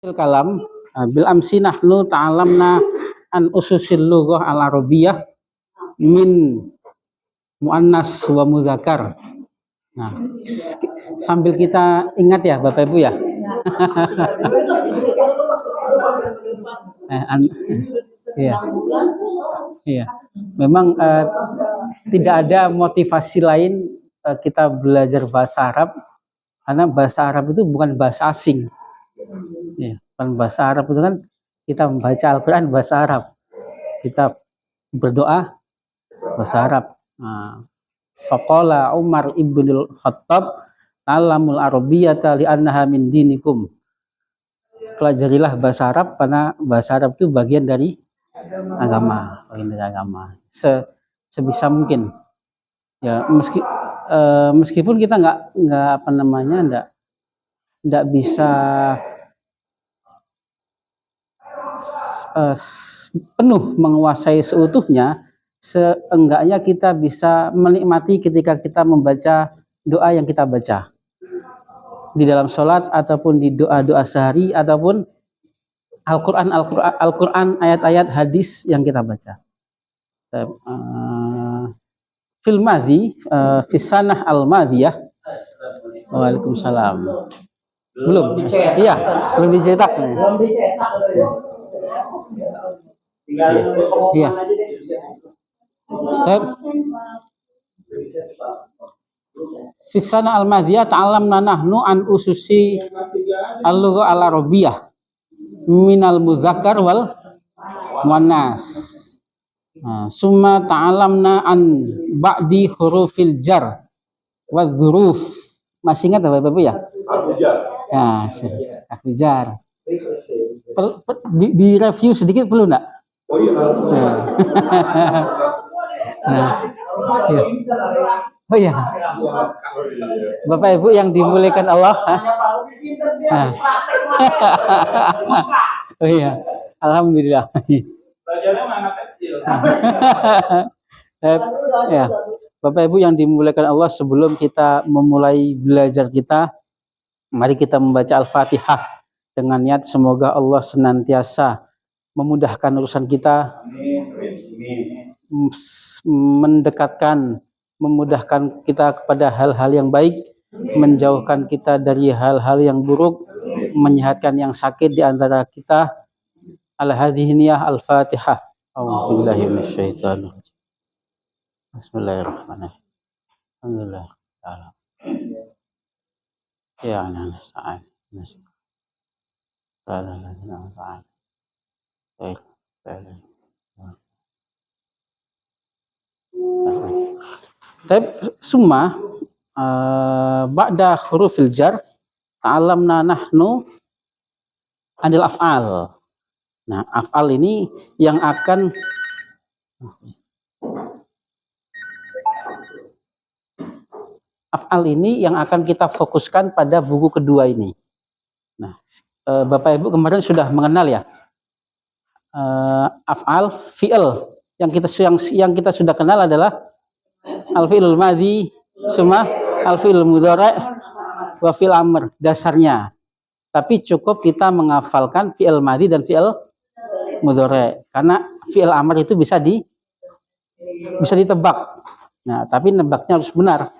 Kalam bil amsi nahnu ta'alamna an ususil lughah al arabiyyah min muannas wa mudzakkar. Nah, sambil kita ingat ya Bapak Ibu ya. Iya. Iya. Memang tidak ada motivasi lain kita belajar bahasa Arab karena bahasa Arab itu bukan bahasa asing. Ya, kan bahasa Arab itu kan kita membaca Al-Quran bahasa Arab, kita berdoa bahasa Arab. Faqala Umar ibnul Khattab alamul arabiyyata li'annaha min dinikum. Pelajarilah bahasa Arab karena bahasa Arab itu bagian dari agama, sebisa mungkin. Ya, meskipun kita nggak bisa penuh menguasai seutuhnya, seenggaknya kita bisa menikmati ketika kita membaca doa yang kita baca di dalam sholat ataupun di doa-doa sehari ataupun Al-Quran ayat-ayat hadis yang kita baca. Fil madhi fi sanah al-madhiyah. Waalaikumsalam. Belum dicetak. Iya, belum dicetak. Belum dicetak. Iya. Fisana al-madhiyah ta'alamna nahnu an ususi al-lughah al-arabiyyah minal mudzakkar wal muannas. Summa ta'alamna an ba'di hurufil jar wa dzuruf. Masih ingat Bapak Ibu ya? Ya, Al-Jar. Di review sedikit perlu enggak? Oh iya. Iya. Oh iya. Bapak Ibu yang dimuliakan Allah. Oh iya. Alhamdulillah. Belajarnya anak kecil. Ya. Bapak Ibu yang dimuliakan Allah, sebelum kita memulai belajar kita, mari kita membaca Al-Fatihah dengan niat semoga Allah senantiasa memudahkan urusan kita, memudahkan kita kepada hal-hal yang baik, menjauhkan kita dari hal-hal yang buruk, menyehatkan yang sakit di antara kita. Al-hadhihi niyah Al-Fatihah. A'udzubillahi minasyaitonir rajim. Bismillahirrahmanirrahim. Alhamdulillah. Ya Allah, sa'ad. Summa ba'da hurufil jar ta'alamna nahnu anil af'al. Nah, af'al ini yang akan kita fokuskan pada buku kedua ini. Nah, Bapak Ibu kemarin sudah mengenal ya af'al, fi'il. Yang kita sudah kenal adalah al-fi'lul madhi, summa al-fi'lul mudhari' wa fi'il amr, dasarnya. Tapi cukup kita menghafalkan fi'il madhi dan fi'il mudhari', karena fi'il amr itu bisa ditebak. Nah, tapi nebaknya harus benar.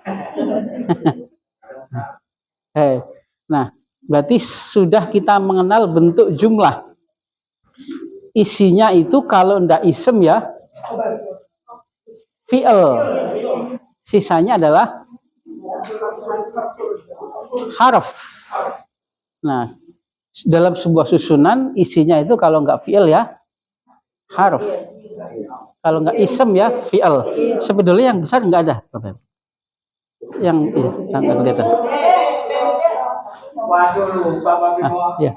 Nah, berarti sudah kita mengenal bentuk jumlah. Isinya itu kalau ndak isem ya fi'il. Sisanya adalah harf. Nah, dalam sebuah susunan isinya itu kalau nggak fi'il ya harf. Kalau nggak isem ya fi'il. Sebetulnya yang besar nggak ada, Bapak. Yang nggak kelihatan. Ya.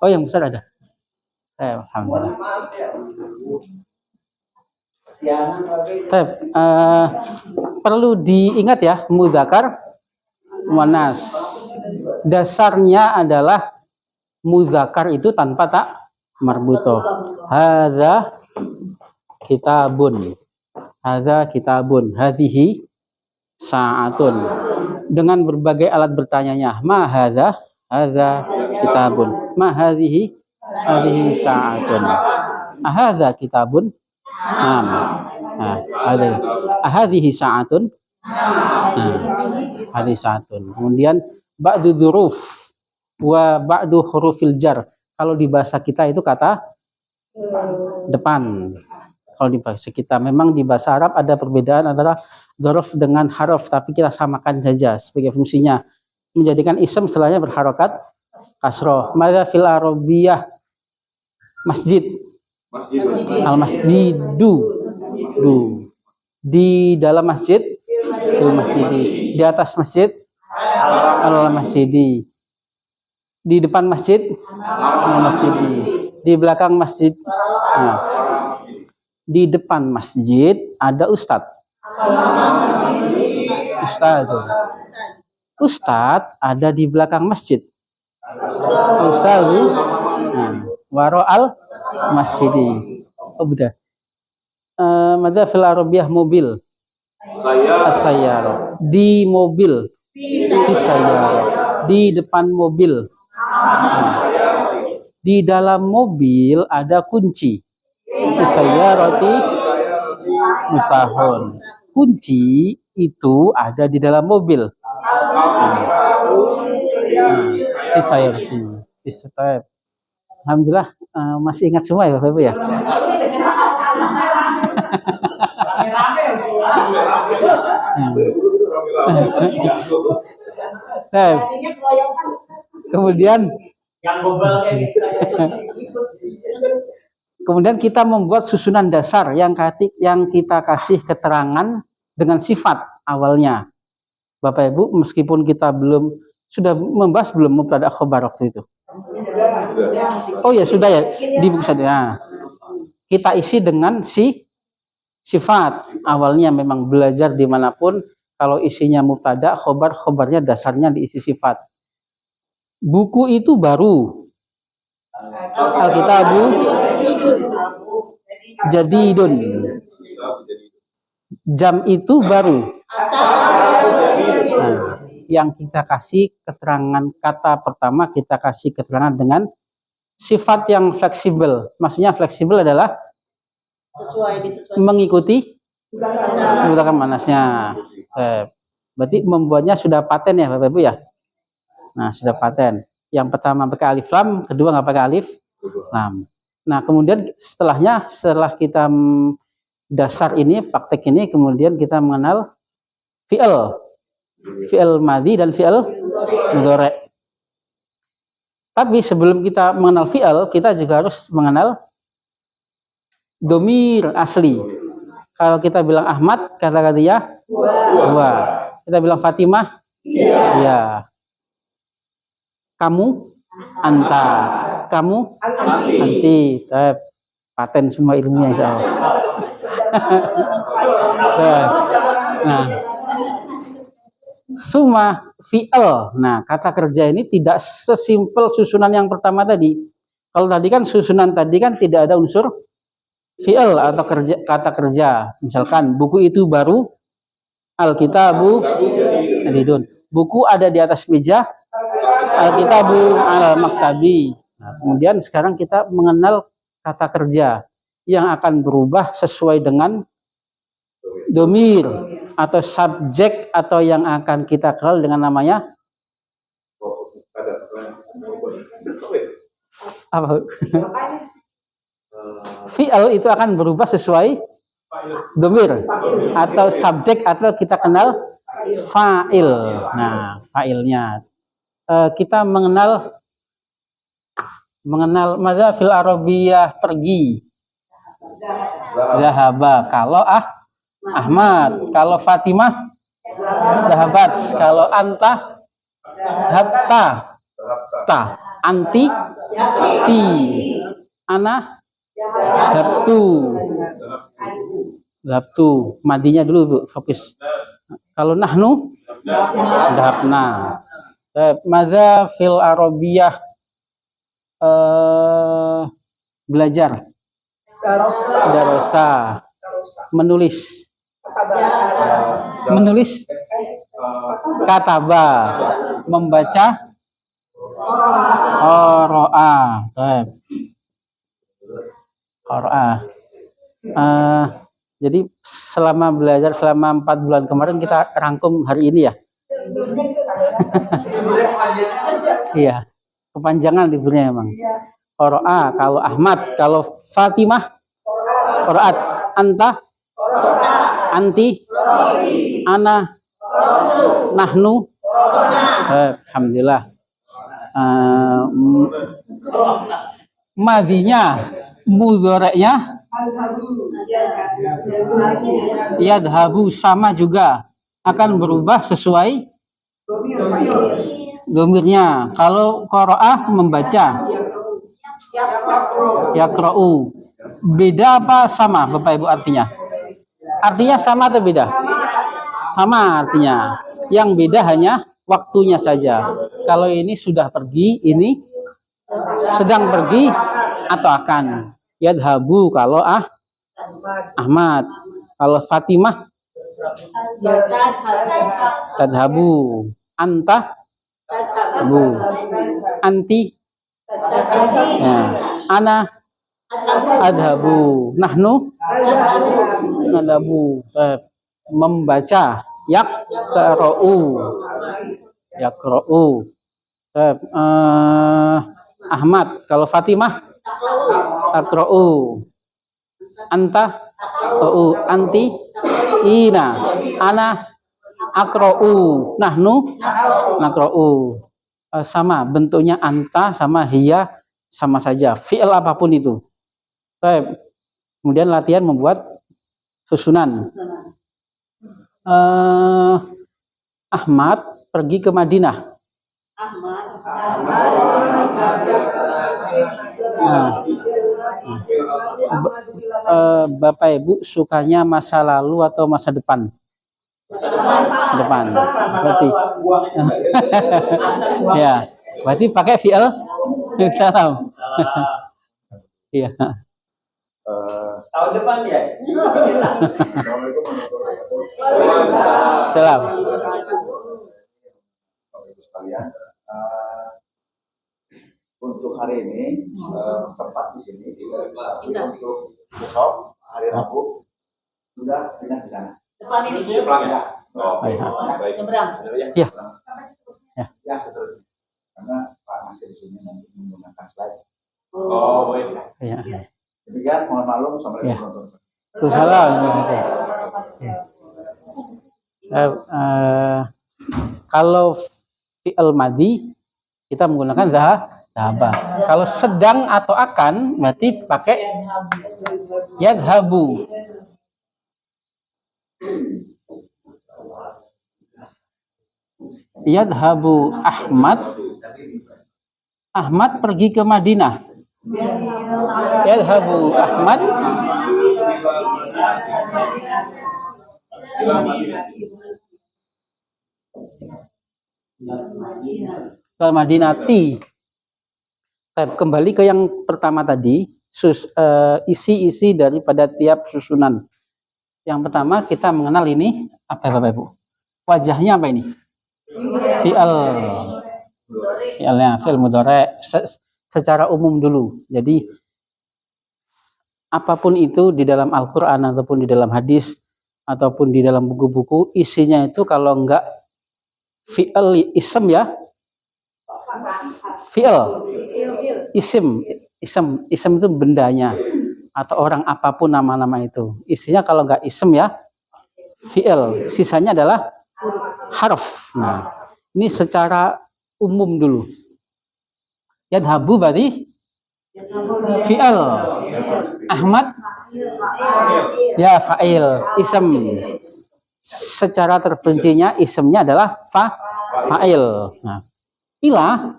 Oh, yang besar ada. Alhamdulillah. Perlu diingat ya, mudzakkar, muannas. Dasarnya adalah mudzakkar itu tanpa tak marbutoh. Hadza kitabun. Hadhihi sa'atun. Dengan berbagai alat bertanyanya. Ma hadza? Hadza kitabun. Ma hadhihi? Hadhihi sa'atun. Ahadza kitabun? Naam. Ahadhihi sa'atun? Nah, hadhihi sa'atun. Kemudian ba'du dzuruf wa ba'du hurufil jar. Kalau di bahasa kita itu kata depan. Kalau di bahasa kita, memang di bahasa Arab ada perbedaan antara dzuruf dengan harf, tapi kita samakan saja sebagai fungsinya menjadikan ism setelahnya berharokat kasroh. Madza fil arabiyah masjid. Al masjidu. Di dalam masjid, fil masjidi. Di atas masjid, al masjidi. Di depan masjid, al masjidi. Di belakang masjid. Nah, di depan masjid ada ustadz. Ustadz ada di belakang masjid. Ustadz, waro al masjidi. Oh udah. Madza fil arabiyah mobil. As-sayyarah. Di mobil. Di sayyarah. Di depan mobil. Di dalam mobil ada kunci. Di sayyarati mifahun. Kunci itu ada di dalam mobil. Di sayyarati. Alhamdulillah masih ingat semua ya Bapak Ibu ya. Nah, kemudian kita membuat susunan dasar yang kita kasih keterangan dengan sifat awalnya. Bapak Ibu, meskipun kita sudah membahas belum mubtada khobar waktu itu? Oh ya sudah ya, di buku saya. Kita isi dengan sifat awalnya. Memang belajar dimanapun kalau isinya mubtada khobar, khobarnya dasarnya diisi sifat. Buku itu baru, Alkitabu jadidun. Jam itu baru. Nah, yang kita kasih keterangan kata pertama, kita kasih keterangan dengan sifat yang fleksibel. Maksudnya fleksibel adalah mengikuti menggunakan manasnya. Berarti membuatnya sudah paten ya Bapak Ibu ya. Nah sudah paten. Yang pertama pakai alif lam, kedua nggak pakai alif lam. Nah kemudian setelah kita dasar ini, praktek ini, kemudian kita mengenal fi'il madhi dan fi'il mudhari'. Tapi sebelum kita mengenal fi'il, kita juga harus mengenal domir asli. Kalau kita bilang Ahmad, kata dia wa. Kita bilang Fatimah, ya. Kamu, anta. Kamu, anti. Paten semua ilmunya insya Allah. Nah, summa fi'il. Nah, kata kerja ini tidak sesimpel susunan yang pertama tadi. Kalau tadi kan susunan tadi kan tidak ada unsur fi'il atau kata kerja. Misalkan buku itu baru, Alkitabu jadidun. Buku ada di atas meja, Alkitabu alal maktabi. Nah, kemudian sekarang kita mengenal kata kerja yang akan berubah sesuai dengan domir atau subjek atau yang akan kita kenal dengan namanya apa? Fi'il itu akan berubah sesuai domir atau subjek atau kita kenal fa'il. Nah, fa'ilnya kita mengenal madza fil arabiyah pergi. Zahaba. Kalau Ahmad, kalau Fatimah zahabat, kalau anta hatta, anti ti, ana Dabtu. Madinya dulu Bu, fokus. Kalau nahnu dahabna. Madza fil arabiyah belajar. Darosa. Menulis. Kataba, membaca. Qara'a. Baik. Qara'a. Jadi selama belajar selama 4 bulan kemarin kita rangkum hari ini ya. Iya, kepanjangan liburnya emang. Qara'a kalau Ahmad, kalau Fatimah qira'at, anta, anti, ana, nahnu. Alhamdulillah. Madinya, mudhari'nya yadhabu, sama juga akan berubah sesuai domirnya. Kalau qira'ah membaca, yaqra'u. Beda apa sama Bapak Ibu artinya? Artinya sama atau beda? Sama artinya. Yang beda hanya waktunya saja. Kalau ini sudah pergi, ini sedang pergi atau akan. Yadhabu kalau Ahmad. Kalau Fatimah tadhabu. Anta bu. Anti ya. Ana adhabu. Nahnu adhabu. Membaca, yaqra'u. Yaqra'u. Ahmad, kalau Fatimah aqra'u. Anta aqra'u. Anti ina. Ana aqra'u. Nahnu naqra'u. Sama bentuknya, anta sama hiya sama saja, fi'il apapun itu. Baik. Kemudian latihan membuat susunan. Ahmad pergi ke Madinah. Bapak Ibu sukanya masa lalu atau masa depan? Depan. Berarti ya, berarti pakai fi'il. Salam. Iya. Tahun depan ya. Salam. Untuk hari ini tempat di sini, untuk besok hari Rabu sudah pindah ke sana. Depan ini. Ya. Baik. Ya. Ya, seterusnya. Karena Pak masih di sini nanti menggunakan slide. Oh, baik. Ya. Demikian, mohon maklum. Assalamualaikum. Kalau fi'il madhi kita menggunakan dhahaba. Kalau sedang atau akan berarti pakai yadhabu. Yadhabu Ahmad. Ahmad pergi ke Madinah. Yadhabu Ahmad ke Madinati. Kembali ke yang pertama tadi, isi-isi daripada tiap susunan. Yang pertama kita mengenal ini apa Bapak Ibu? Wajahnya apa ini? Fi'al. Fi'alnya, fi'il mudhari' secara umum dulu. Jadi apapun itu di dalam Al-Quran ataupun di dalam hadis ataupun di dalam buku-buku, isinya itu kalau enggak fi'il ism ya, fi'il ism itu bendanya atau orang apapun nama-nama itu. Isinya kalau enggak ism ya fi'il, sisanya adalah harf. Nah, ini secara umum dulu. Yadhabu berarti fi'il. Ahmad ya fa'il, ism. Secara terperincinya ismnya adalah fa'il. Nah, ila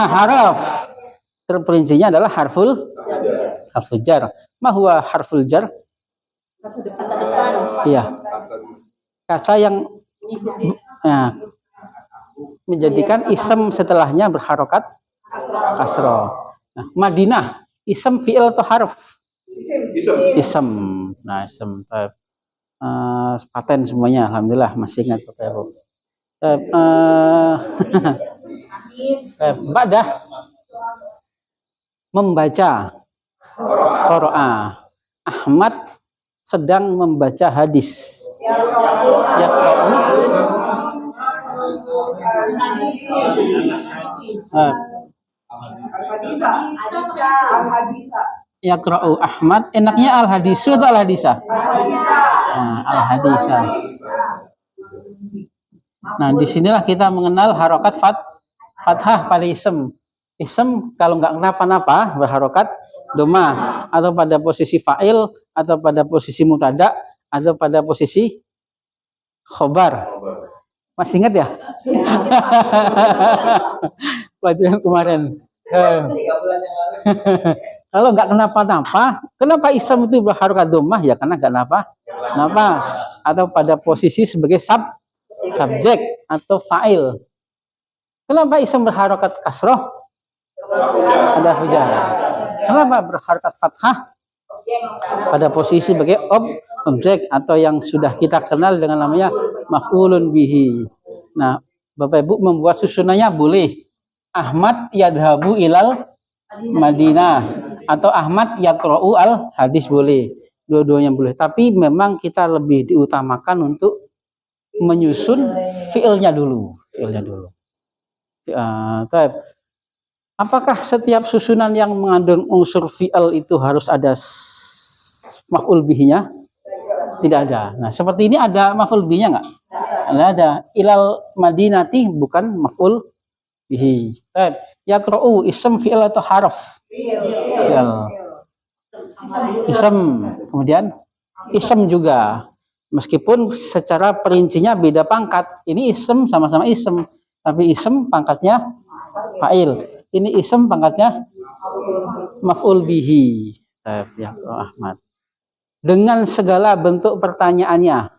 harf. Terperincinya adalah harful jar. Ma huwa harful jar? Iya. Kata yang menjadikan ism setelahnya berharokat kasroh. Nah, Madinah, ism fi'il atau harf? Ism. Nah, ism. Paten semuanya, alhamdulillah masih ingat Bapak Ibu. Badah membaca qira'a. Ahmad sedang membaca hadis. Yaqra'u Yaqra'u Ahmad, enaknya al-hadisu atau al-hadisah? Nah, al-hadisah. Nah, disinilah kita mengenal harokat fathah pada ism. Ism kalau nggak kenapa-napa berharokat domah, atau pada posisi fa'il, atau pada posisi mutada, atau pada posisi khobar. Masih ingat ya? Pelajaran kemarin. Kalau nggak kenapa-napa, kenapa ism itu berharokat domah? Ya karena nggak kenapa. Atau pada posisi sebagai subjek atau fa'il. Kenapa ism berharokat kasroh? Ada hujah. Kenapa berharokat fathah? Pada posisi sebagai objek atau yang sudah kita kenal dengan namanya maf'ulun bihi. Nah, Bapak Ibu membuat susunannya boleh. Ahmad yadhabu ilal Madinah atau Ahmad yaqra'u al hadis boleh. Dua-duanya boleh. Tapi memang kita lebih diutamakan untuk menyusun fiilnya dulu. Apakah setiap susunan yang mengandung unsur fi'il itu harus ada maf'ul bihinya? Tidak ada. Nah, seperti ini ada maf'ul bihinya nggak? Tidak ada. Ilal madinati bukan maf'ul bihi. Yaqra'u ism fi'il atau harf? Fi'il. Ism. Kemudian ism juga. Meskipun secara perincinya beda pangkat. Ini ism sama-sama ism. Tapi ism pangkatnya fa'il. Ini ism pangkatnya maf'ul bihi. Ya Ahmad. Dengan segala bentuk pertanyaannya.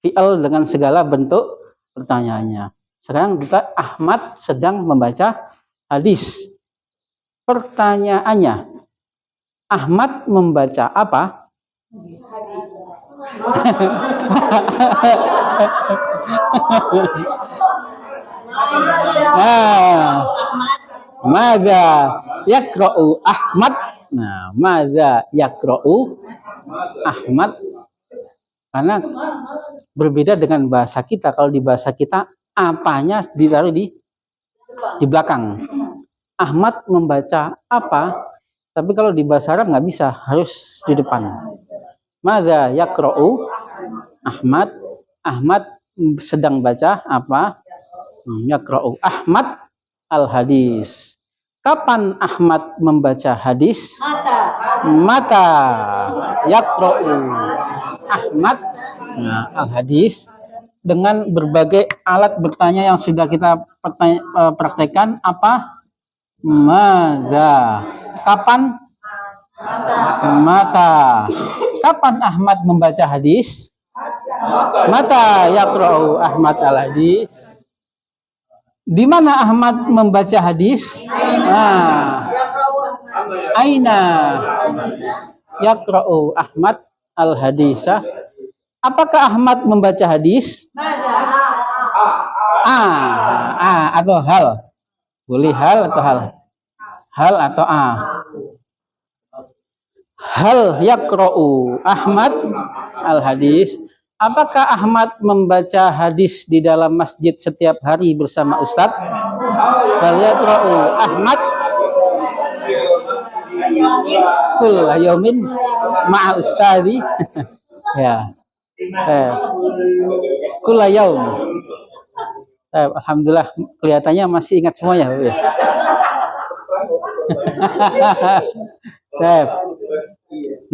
Fi'il dengan segala bentuk pertanyaannya. Sekarang kita Ahmad sedang membaca hadis. Pertanyaannya, Ahmad membaca apa? Madza yaqra'u Ahmad. Nah, madza yaqra'u Ahmad. Karena berbeda dengan bahasa kita. Kalau di bahasa kita apanya ditaruh di belakang. Ahmad membaca apa? Tapi kalau di bahasa Arab nggak bisa, harus di depan. Madza yaqra'u Ahmad. Ahmad sedang baca apa? Yaqra'u Ahmad al-hadis. Kapan Ahmad membaca hadis? Mata yaqra'u Ahmad al-hadis. Dengan berbagai alat bertanya yang sudah kita praktekkan. Apa? Madza. Kapan? Mata. Kapan Ahmad membaca hadis? Mata yaqra'u Ahmad al-hadis. Di mana Ahmad membaca hadis? Nah, aina yaqra'u Ahmad al-hadisah. Apakah Ahmad membaca hadis? Atau hal? Boleh hal atau hal? Hal atau Hal yaqra'u Ahmad al-hadis. Apakah Ahmad membaca hadis di dalam masjid setiap hari bersama Ustadz? Hal yaqra'u Ahmad kulla yaumin ma'a ustadzi. Ya. Kulla yaum. Alhamdulillah kelihatannya masih ingat semuanya.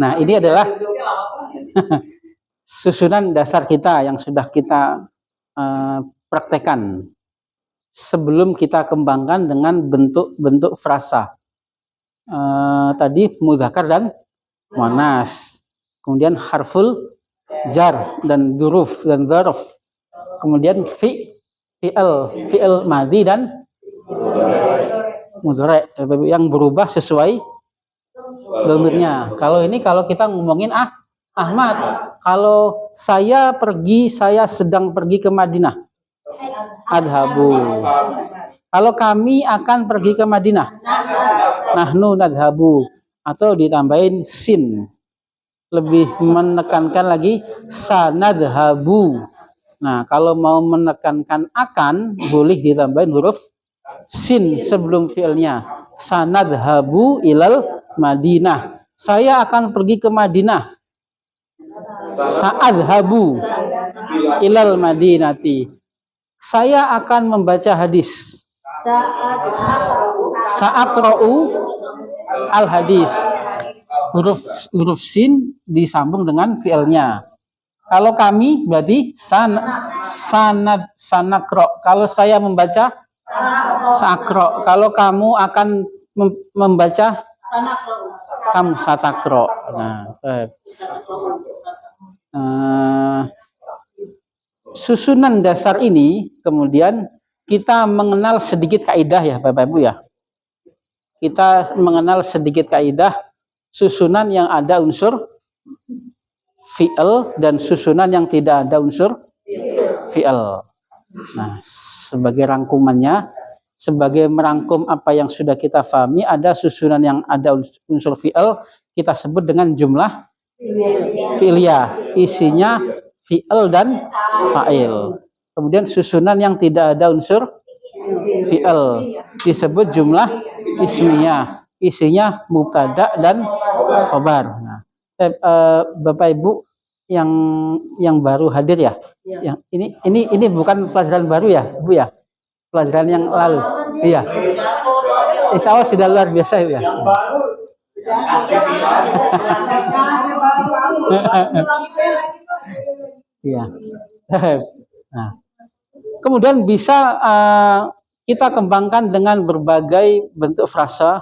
Nah, ini adalah susunan dasar kita yang sudah kita praktekkan sebelum kita kembangkan dengan bentuk-bentuk frasa. Tadi mudzakkar dan muannas, kemudian harful jar dan duruf dan dzaraf, kemudian fi'il madhi dan mudhari yang berubah sesuai dhamirnya. Kalau kita ngomongin Ahmad, kalau saya sedang pergi ke Madinah. adhabu. Kalau kami akan pergi ke Madinah, nahnu nadhabu, atau ditambahin sin, lebih menekankan lagi sanadhabu. Nah, kalau mau menekankan akan, boleh ditambahin huruf sin sebelum fi'ilnya. Sanadhabu ilal Madinah. Saya akan pergi ke Madinah. Sa'adhabu ilal Madinati. Saya akan membaca hadis. Sa'aqra'u al hadis. Huruf sin disambung dengan fi'ilnya. Kalau kami berarti sanakro. Kalau saya membaca sakro. Kalau kamu akan membaca kamu satakro. Susunan dasar ini kemudian kita mengenal sedikit kaidah ya Bapak Ibu ya. Kita mengenal sedikit kaidah susunan yang ada unsur fi'il dan susunan yang tidak ada unsur fi'il. Nah, sebagai rangkumannya, sebagai merangkum apa yang sudah kita pahami, ada susunan yang ada unsur fi'il, kita sebut dengan jumlah fi'liyah. Isinya fi'il dan fa'il. Kemudian susunan yang tidak ada unsur fi'il disebut jumlah ismiyah. Isinya mubtada dan khabar. Nah, Bapak Ibu yang baru hadir ya. Yang ini bukan pelajaran baru ya, Bu ya. Pelajaran yang lalu. Iya. Insya Allah sudah luar biasa ya. Yang baru iya. Nah, kemudian bisa kita kembangkan dengan berbagai bentuk frasa.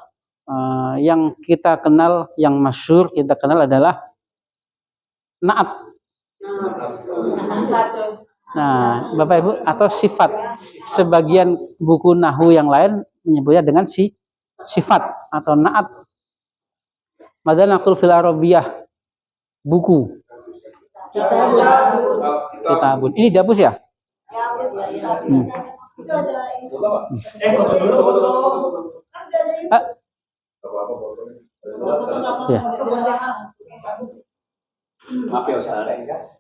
Yang kita kenal, yang masyhur kita kenal adalah na'at. Nah, Bapak Ibu, atau sifat. Sebagian buku nahwu yang lain menyebutnya dengan sifat atau na'at. Madanakul fil Arabiyah, buku. Kitabun. Ini dihapus ya? Ya. Maaf ya Ustaz, ada enggak?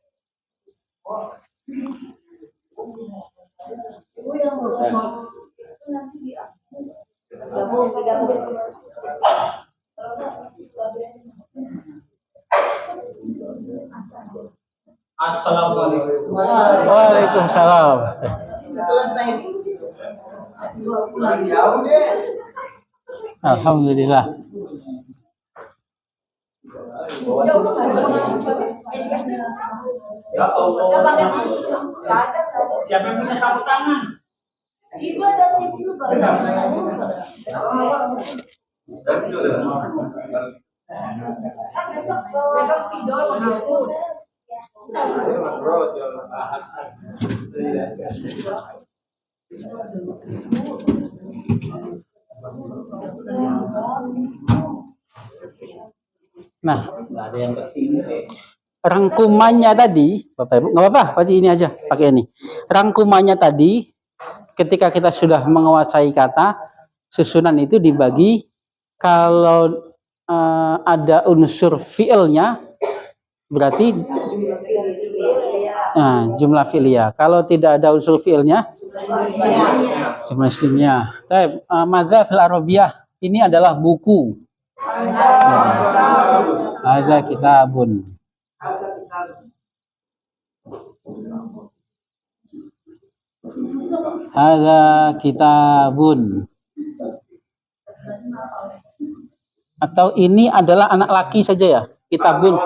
Assalamualaikum. Waalaikumsalam. Alhamdulillah. Ya Allah. Siapa yang punya sapu tangan? Ibu ada tisu besok spidol menghapus. Nah, rangkumannya tadi, Bapak Ibu, nggak apa-apa, pasti ini aja, pakai ini. Rangkumannya tadi, ketika kita sudah menguasai kata, susunan itu dibagi kalau ada unsur fi'ilnya, berarti jumlah fi'liyah. Kalau tidak ada unsur fi'ilnya, jumlah ismiyah. Madza fil Arabiyah, ini adalah buku. Hadza kitabun. Hadza kitabun. Atau ini adalah anak laki saja ya, kitabun.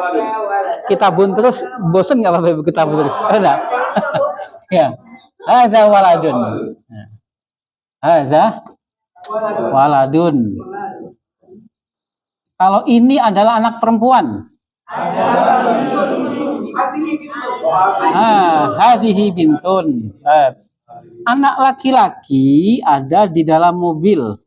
Kitabun terus bosan nggak Bapak Ibu kitabun terus? Ada? Ya. Hadza waladun. Hadza waladun. Kalau ini adalah anak perempuan. Hadhihi bintun. Anak laki-laki ada di dalam mobil.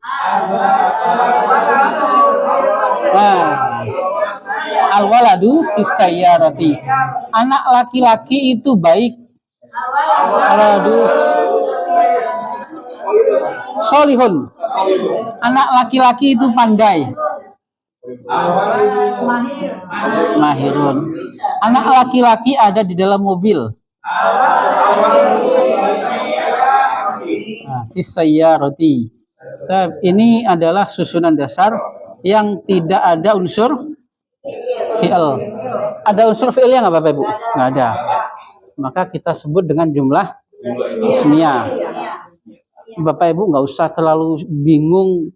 Al-waladu fis sayyarati. Anak laki-laki itu baik. Al-waladu Solihun. Anak laki-laki itu pandai. Mahirun. Anak laki-laki ada di dalam mobil. Fisayyarati. Ini adalah susunan dasar yang tidak ada unsur fi'il. Ada unsur fi'ilnya nggak Bapak Ibu? Nggak ada. Maka kita sebut dengan jumlah ismiyah. Bapak Ibu nggak usah terlalu bingung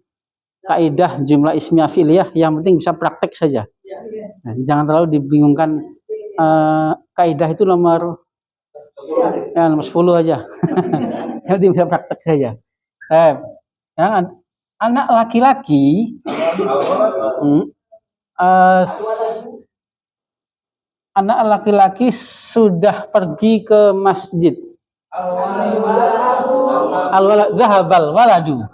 kaidah jumlah ismiyah fi'liyah, yang penting bisa praktek saja. Nah, jangan terlalu dibingungkan. Kaidah itu nomor 10 aja. Yang penting bisa praktek saja. Anak laki-laki anak laki-laki sudah pergi ke masjid. Zahabal waladu.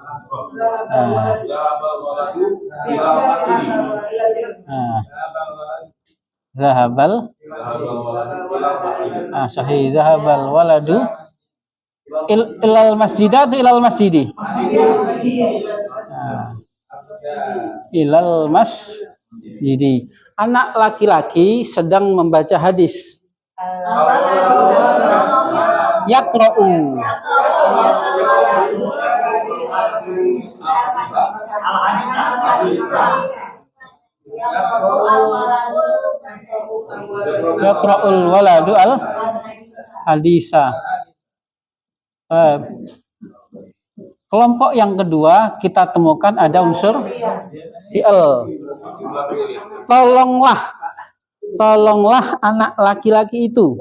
Zahabal sahih, zahabal waladu ilal masjidat ilal masjidi. Ilal masjidi. Anak laki-laki sedang membaca hadis. Yaqra'u. Yaqra'ul waladu al hadisa. Kelompok yang kedua kita temukan ada unsur fi'il. Tolonglah anak laki-laki itu.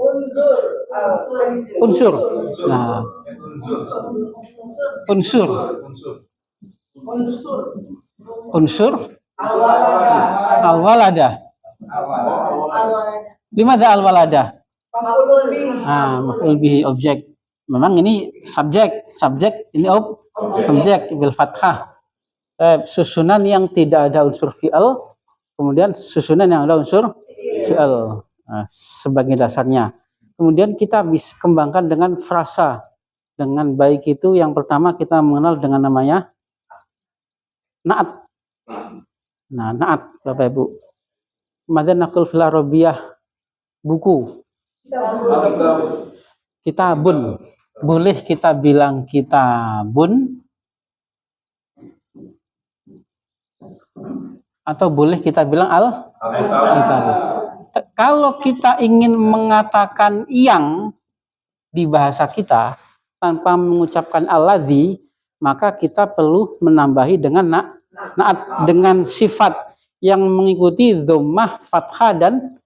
Unsur. Nah. Unsur al-walada. Limadha al-walada? Maf'ul bihi, objek. Memang ini subjek ini objek bil fathah. Susunan yang tidak ada unsur fi'il, kemudian susunan yang ada unsur fi'il sebagai dasarnya. Kemudian kita bisa kembangkan dengan frasa. Dengan baik itu yang pertama kita mengenal dengan namanya na'at. Nah, na'at Bapak Ibu. Madzan naqul fil arabiyah, buku. Kitabun. Boleh kita bilang kitabun atau boleh kita bilang al-kitabun. Kalau kita ingin mengatakan yang di bahasa kita tanpa mengucapkan alladzi, maka kita perlu menambahi dengan na'at, dengan sifat yang mengikuti dhammah, fathah dan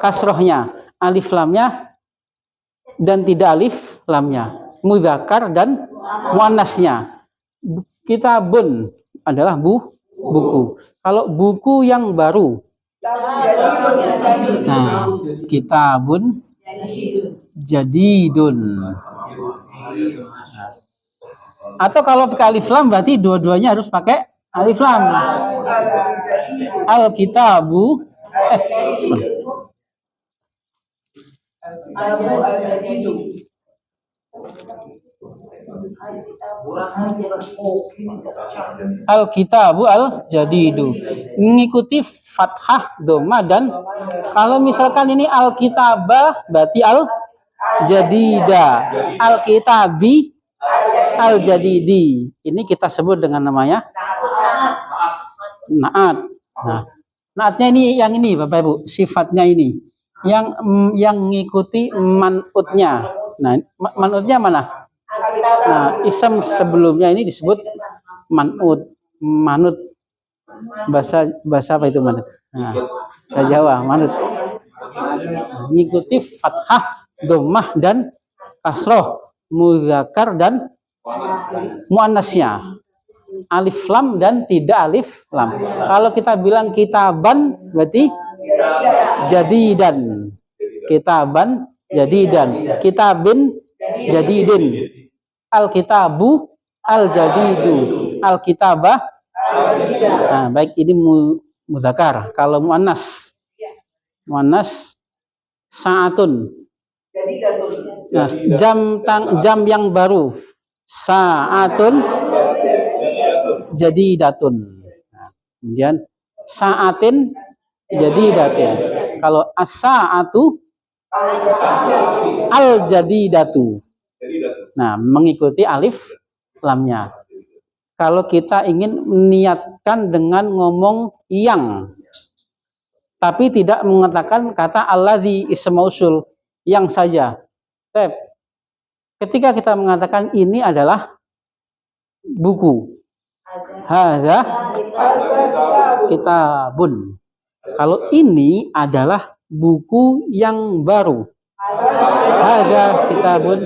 kasrohnya, alif lamnya dan tidak alif lamnya, mudzakkar dan muannasnya. Kitabun adalah buku. Kalau buku yang baru, nah, kitabun jadidun. Atau kalau pakai alif lam berarti dua-duanya harus pakai alif lam. Al-kitabu Al-kitabu al-jadidu, mengikuti fathah, dhamma, dan kalau misalkan ini al-kitabah berarti al-jadida, al-kitabi al-jadidi. Ini kita sebut dengan namanya na'at. Nah, na'atnya ini yang ini Bapak Ibu, sifatnya ini yang mengikuti man'utnya. Nah, man'utnya mana? Nah, ism sebelumnya ini disebut manut. Bahasa apa itu manut? Nah, bahasa Jawa, manut. Mengikuti fathah, dhammah dan kasroh, mudzakkar dan muannasnya. Alif lam dan tidak alif lam. Kalau kita bilang kitaban berarti jadidan. Kitaban jadidan. Kitabin jadidin. Al-kitabu al-jadidu. Al-kitabah. Nah, baik ini mudzakkar. Kalau muannas saatun. Nah, jam yang baru. Sa'atun jadidatun. Nah, kemudian sa'atin jadidatin. Kalau as-sa'atu al-jadidatu. Nah, mengikuti alif lamnya. Kalau kita ingin meniatkan dengan ngomong yang, tapi tidak mengatakan kata alladzi ism mausul, yang saja. Ketika kita mengatakan ini adalah buku, hadza kitabun. Kalau ini adalah buku yang baru, hadza kitabun.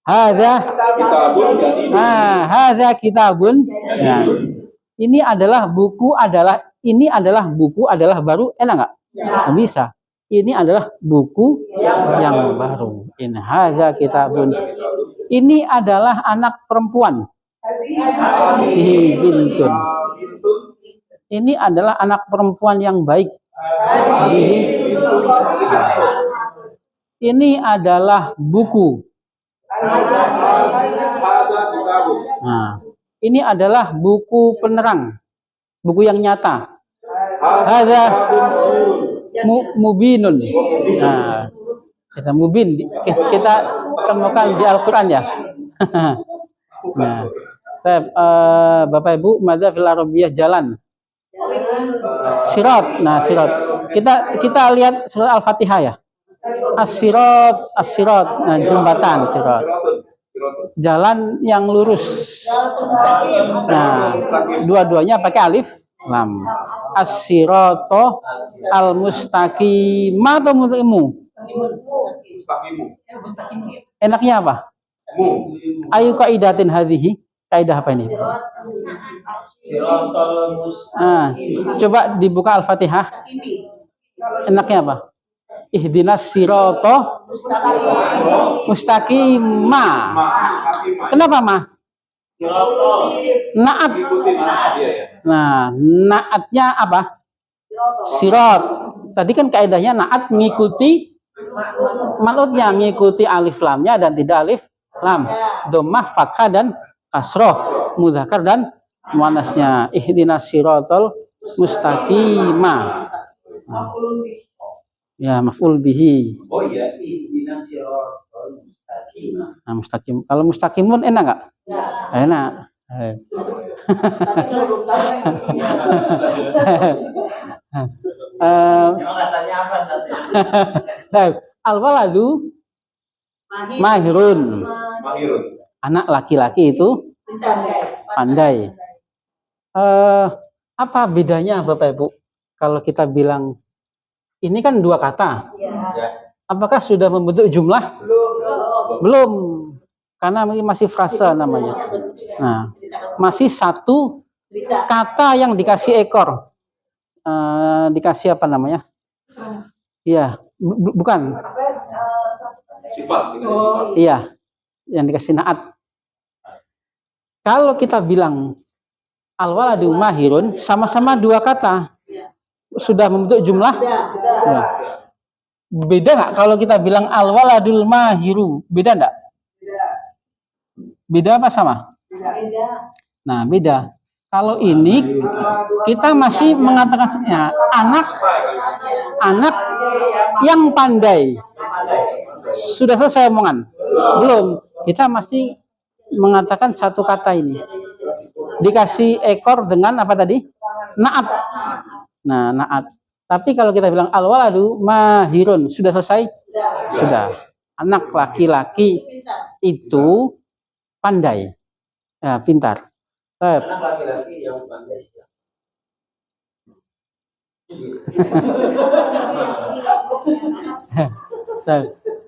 Hadza hadza kitabun. Nah, ini adalah buku adalah baru, enak nggak? Nggak bisa. Ini adalah buku yang baru. In hadza kitabun. Ini adalah anak perempuan. Bintun. Ini adalah anak perempuan yang baik. Ini adalah buku. Nah, ini adalah buku penerang, buku yang nyata. Hadza mubinun. Nah, kita mubin kita temukan di Al-Qur'an ya. Nah, Bapak Ibu, madza fil arabiyyah jalan. Sirat. Nah, sirat. Kita lihat surat Al-Fatihah ya. As-sirat, as-sirat. Nah, jembatan, sirat. Jalan yang lurus. Nah, dua-duanya pakai alif lam. As-sirata al-mustaqimah atau mustaqimu? Enaknya apa? Ayu kaidatin hadhihi. Kaidah apa ini? Coba dibuka Al-Fatihah. Enaknya apa? Ihdinas sirata mustaqimah. Kenapa mah? Naat. Nah, naatnya apa? Sirat. Tadi kan kaidahnya naat mengikuti malutnya, mengikuti alif lamnya dan tidak alif lam. Dhammah, fathah dan kasroh, mudzakkar dan muannasnya. Ihdinas siratal mustaqimah. Ya, maf'ul bihi. Oh iya, ihdinas siratal mustaqimah. Nah, mustaqim. Kalau mustaqimun enak nggak? Enak. Emang rasanya apa nanti? Al-waladu mahirun. Anak laki-laki itu pandai. Apa bedanya Bapak Ibu? Kalau kita bilang ini kan dua kata. Apakah sudah membentuk jumlah? Belum. Karena masih frasa namanya. Nah, masih satu kata yang dikasih ekor. Dikasih apa namanya? Iya, bukan. Sifat. Iya, yang dikasih naat. Kalau kita bilang al-waladu mahirun, sama-sama dua kata. Sudah membentuk jumlah? Nah, beda nggak kalau kita bilang al-waladul mahiru? Beda nggak? Beda apa sama? Nah, beda. Kalau ini kita masih mengatakan anak yang pandai. Sudah selesai omongan? Belum. Kita masih mengatakan satu kata ini. Dikasih ekor dengan apa tadi? Naat. Nah, naat. Tapi kalau kita bilang al-waladu mahirun, sudah selesai? Sudah. Anak laki-laki itu pandai. Ya, pintar. Anak laki-laki yang pandai.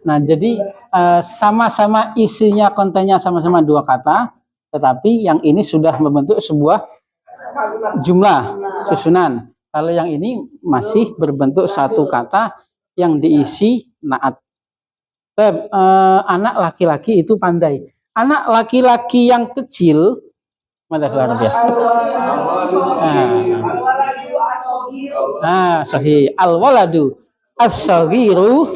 Nah, jadi sama-sama isinya, kontennya sama-sama dua kata, tetapi yang ini sudah membentuk sebuah jumlah susunan. Kalau yang ini masih berbentuk satu kata yang diisi naat. Anak laki-laki itu pandai. Anak laki-laki yang kecil, mana kelar ya? Sahih. Al-waladu as-saghiru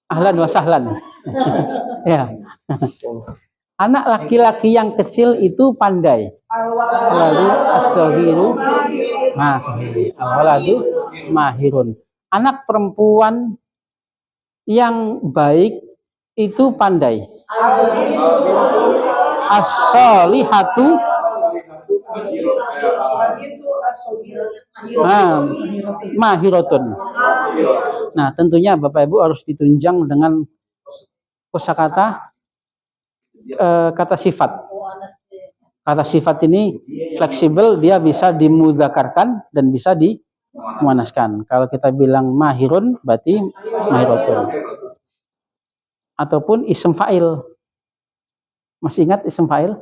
ahlan wa sahlan. Ya. Anak laki-laki yang kecil itu pandai. Lalu as-saghiru al-waladu mahirun. Anak perempuan yang baik itu pandai. As-solihatu mahiratun. Nah, tentunya Bapak Ibu harus ditunjang dengan kosakata kata sifat. Kata sifat ini fleksibel, dia bisa dimudzakarkan dan bisa dimuannaskan. Kalau kita bilang mahirun berarti mahiratun. Ataupun ism fa'il. Masih ingat ism fa'il?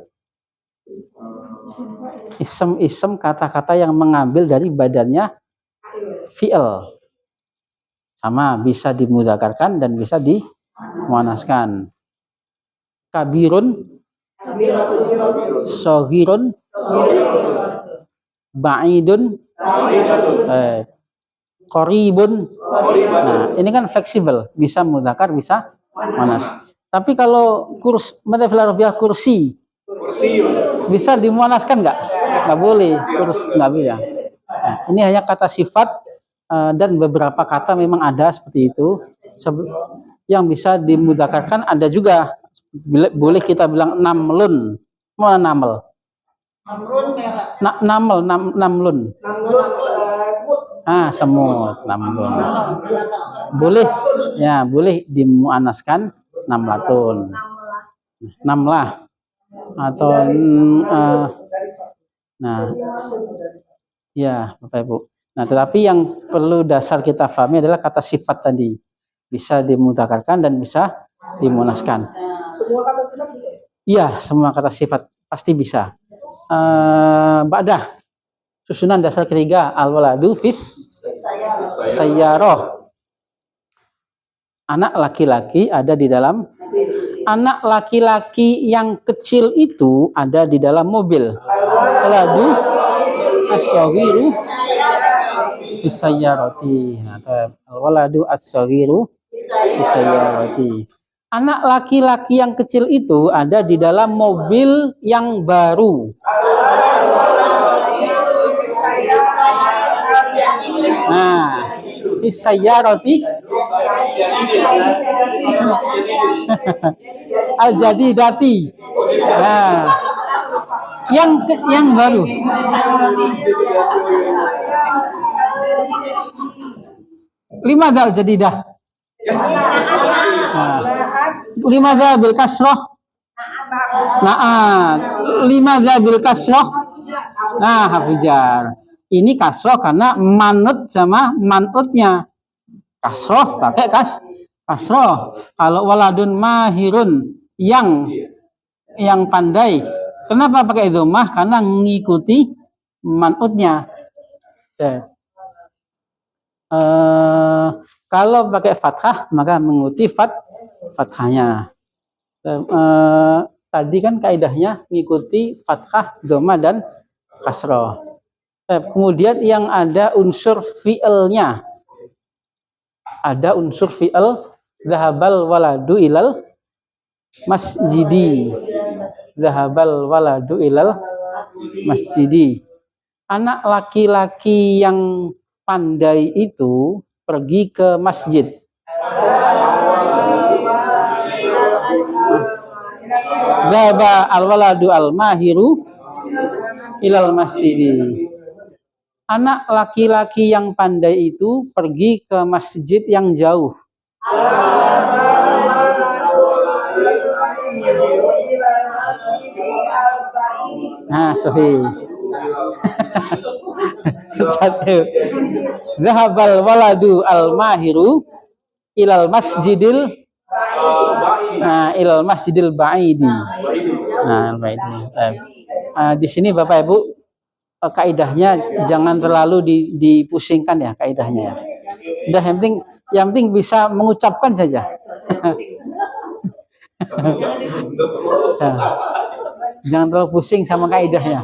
Ism kata-kata yang mengambil dari badannya fi'il. Sama, bisa dimudzakarkan dan bisa dimuannaskan. Kabirun, shaghirun, ba'idun, qaribun. Nah, ini kan fleksibel, bisa mudzakkar, bisa muannas. Tapi kalau madzhab Arabiyah kursi bisa dimuannaskan nggak? Nggak boleh, nggak bisa. Nah, ini hanya kata sifat dan beberapa kata memang ada seperti itu yang bisa dimudzakarkan, ada juga. Boleh kita bilang namlun. Mana namel? Namlun. Semut, namlun. Boleh, ya, boleh dimuannaskan namlatun. Namlah atau ya, Bapak Ibu. Nah, tetapi yang perlu dasar kita pahami adalah kata sifat tadi. Bisa dimudzakarkan dan bisa dimuannaskan. Semua kata sifat bisa? Iya, semua kata sifat pasti bisa. Ba'dah. Susunan dasar ketiga, al-waladu fis sayyarah. Anak laki-laki ada di dalam. Anak laki-laki yang kecil itu ada di dalam mobil. Waladu as-saghiru fis sayyarati. Al-waladu as-saghiru fis sayyarati. Anak laki-laki yang kecil itu ada di dalam mobil yang baru. Nah, fisayyarati al-jadidati. Nah, yang baru. Lima dal jadidah. Lima bil kasroh. Lima bil kasroh. Nah, hafijar. Ini kasroh karena manut sama manutnya. Kasroh pakai kasroh. Kalau waladun mahirun yang pandai. Kenapa pakai dhammah? Karena mengikuti manutnya. Kalau pakai fathah maka mengikuti fathahnya. Tadi kan kaidahnya mengikuti fathah, dhammah dan kasroh. Kemudian yang ada unsur fi'ilnya. Ada unsur fi'il, zahabal waladu ilal masjidi. Zahabal waladu ilal masjidi. Anak laki-laki yang pandai itu pergi ke masjid. Zaba al-waladu al-mahiru ilal masjidi. Anak laki-laki yang pandai itu pergi ke masjid yang jauh. Nah, sahih. Satu. Zahabal waladu al-mahiru ilal masjidil ilal masjidil ba'idi. Nah, di sini Bapak Ibu kaidahnya jangan terlalu dipusingkan ya kaidahnya ya. Udah yang penting bisa mengucapkan saja. Jangan terlalu pusing sama kaidahnya.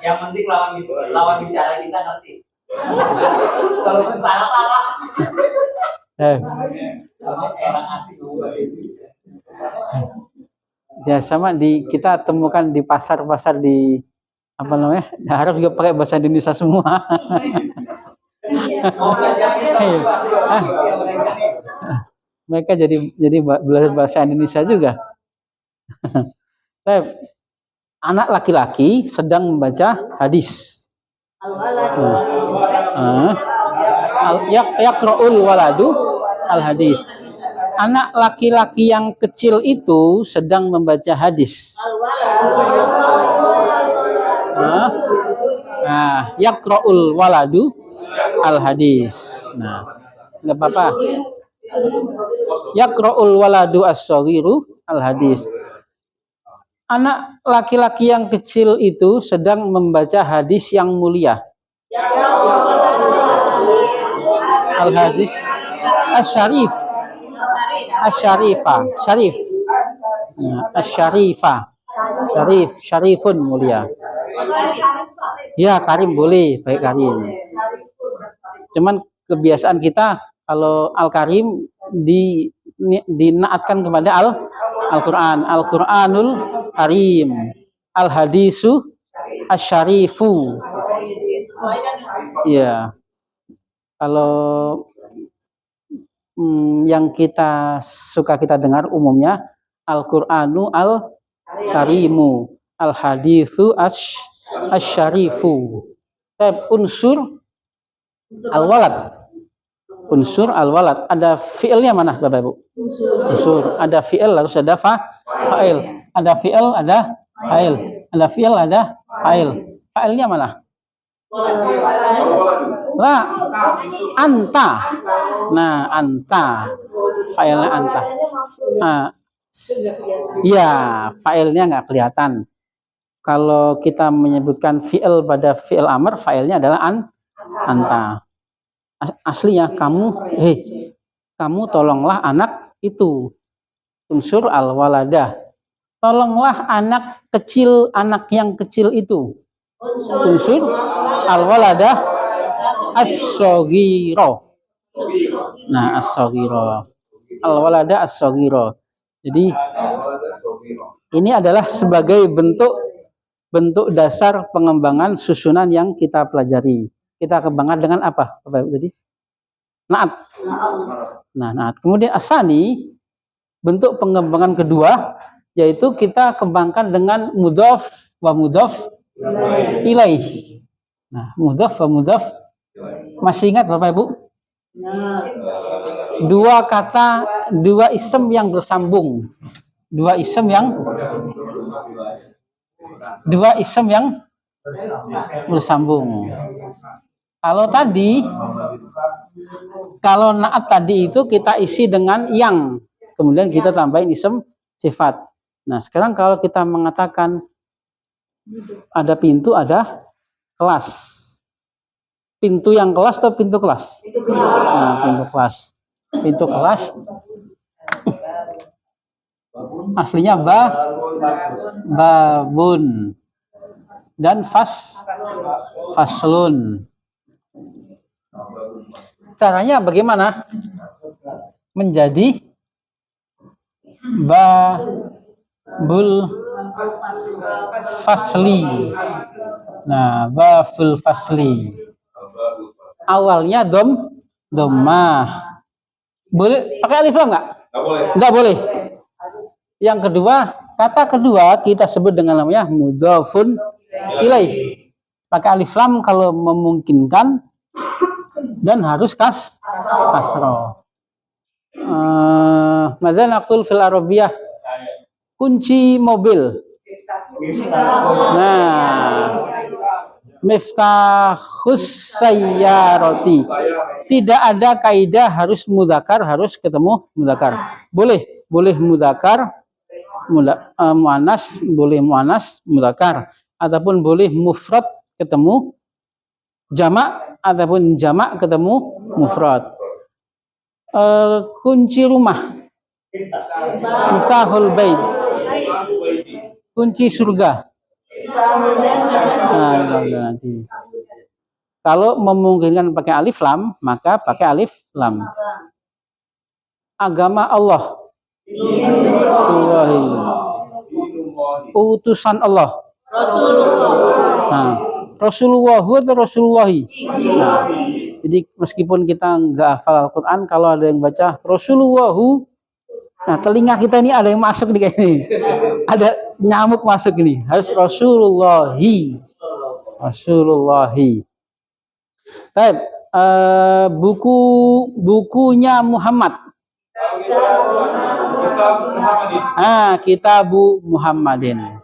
Yang penting lawan bicara kita ngerti. Kalau salah. Orang asing ngomong bahasa Indonesia. Ya sama kita temukan di pasar-pasar di apa namanya, harap juga pakai bahasa Indonesia semua. Mereka jadi belajar bahasa Indonesia juga. Anak laki-laki sedang membaca hadis. Yaqra'ul waladu al hadis. Anak laki-laki yang kecil itu sedang membaca hadis. Yaqra'ul waladu al hadis. Nah, nggak apa-apa. Yaqra'ul waladu as-saghiru al hadis. Anak laki-laki yang kecil itu sedang membaca hadis yang mulia. Al hadis as-syarif. Asy-syarifah, syarif. Asy-syarifah. Syarif, syarifun mulia. Ya, karim boleh, baik karim. Cuman kebiasaan kita kalau al-karim dinaatkan kepada Al-Qur'an. Al-Qur'anul karim. Al-hadisu asy-syarifu. Iya. Kalau yang kita dengar umumnya Al-Qur'anu al-karimu, al-haditsu asy-syarifu. Unsur al-walad. Unsur al-walad. Ada fi'ilnya mana Bapak Ibu? Unsur. Ada fi'il harus ada fa'il. Ada fi'il ada fa'il. Ada fi'il ada fa'il. Fa'ilnya mana? Lah, anta. Nah, anta. Failnya anta. Ya, failnya nggak kelihatan. Kalau kita menyebutkan fi'il pada fi'il amr, failnya adalah anta. Aslinya kamu tolonglah anak itu. Unsur al-waladah. Tolonglah anak yang kecil itu. Unsur al-waladah as-saghira. Nah, as-saghira. Al-waladah as-saghira. Jadi ini adalah sebagai bentuk dasar pengembangan susunan yang kita pelajari. Kita kembangkan dengan apa, Bapak Ibu tadi? Naat. Nah, naat. Kemudian asani, bentuk pengembangan kedua, yaitu kita kembangkan dengan mudhaf wa mudhaf ilaih. Nah, mudhaf wa mudhaf. Masih ingat Bapak Ibu? Dua isim yang bersambung. Dua isim yang bersambung. Kalau naat tadi itu kita isi dengan yang, kemudian kita tambahin isim sifat. Nah, sekarang kalau kita mengatakan ada pintu, ada kelas. Pintu yang kelas atau pintu kelas? Nah, pintu kelas. Pintu kelas. Aslinya babun dan faslun. Caranya bagaimana? Menjadi babul fasli. Nah, babul fasli. Awalnya dhammah. Boleh pakai alif lam nggak? Nggak boleh. Yang kedua, kata kedua kita sebut dengan namanya mudhafun ilaih. Pakai alif lam kalau memungkinkan dan harus kasroh. Madzal naqul fil arabiyah, kunci mobil. Nah, miftahus sayyarati. Tidak ada kaidah harus mudzakkar, harus ketemu mudzakkar. Boleh mudzakkar muannas, boleh muannas mudzakkar, ataupun boleh mufrad ketemu jamak, ataupun jamak ketemu mufrad. Kunci rumah, miftahul bait, kunci surga. Nah, nanti. Kalau memungkinkan pakai alif lam, maka pakai alif lam. agama Allah. Wahi. Utusan Allah. Nah, Rasulullah atau Rasulullahi. Nah, jadi meskipun kita nggak hafal Al-Quran, kalau ada yang baca Rasulullahu, nah telinga kita ini ada yang masuk nih kayak ini. Ada nyamuk masuk ini. Harus Rasulullahi. Rasulullahi. Baik, bukunya Muhammad. Kitabu Muhammadin.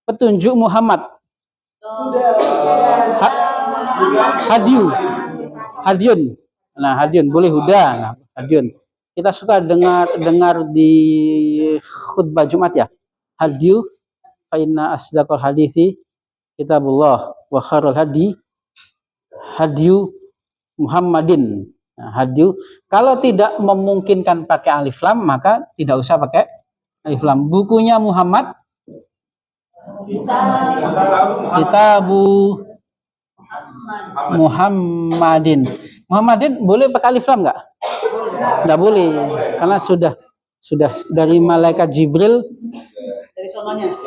Petunjuk Muhammad. Hadiun. Nah, hadiun boleh huda. Nah, hadiun. Kita suka dengar di khutbah Jumat ya. Hadiu fa inna asdaqal hadithi kitabullah wa khairul hadiu Muhammadin. Nah, hadiu kalau tidak memungkinkan pakai alif lam maka tidak usah pakai alif lam. Bukunya Muhammad, Kitabu Muhammadin. Muhammadin boleh pakai alif lam nggak? Nggak boleh, karena sudah dari malaikat Jibril.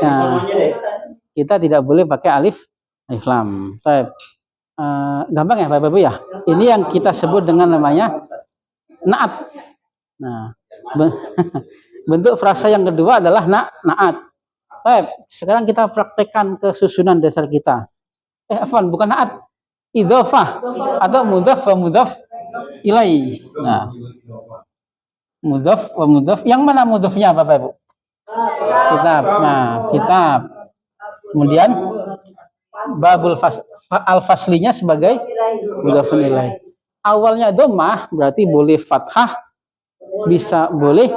Nah, kita tidak boleh pakai alif lam. Gampang ya Bapak Ibu ya. Ini yang kita sebut dengan namanya naat. Nah, bentuk frasa yang kedua adalah naat. Sekarang kita praktekkan kesusunan dasar kita. Bukan naat, idhofah atau mudhaf wa mudhaf ilaih. Nah, mudhaf wa mudhaf. Yang mana mudhafnya Bapak Ibu? Kitab. Nah, kitab. Kemudian babul al-faslinya sebagai mudhafun ilaih. Awalnya dhammah berarti boleh fathah, bisa boleh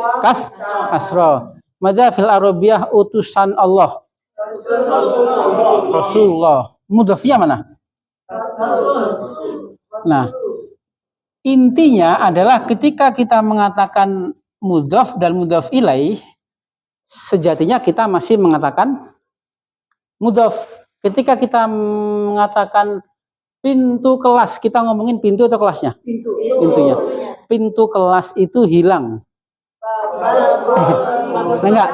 kasrah. Madza fil arabiyah utusan Allah. Rasulullah. Mudhafnya mana? Nah, intinya adalah ketika kita mengatakan mudhaf dan mudhaf ilaih, sejatinya kita masih mengatakan mudhaf. Ketika kita mengatakan pintu kelas, kita ngomongin pintu atau kelasnya? Pintunya. Pintu kelas itu hilang. Enggak.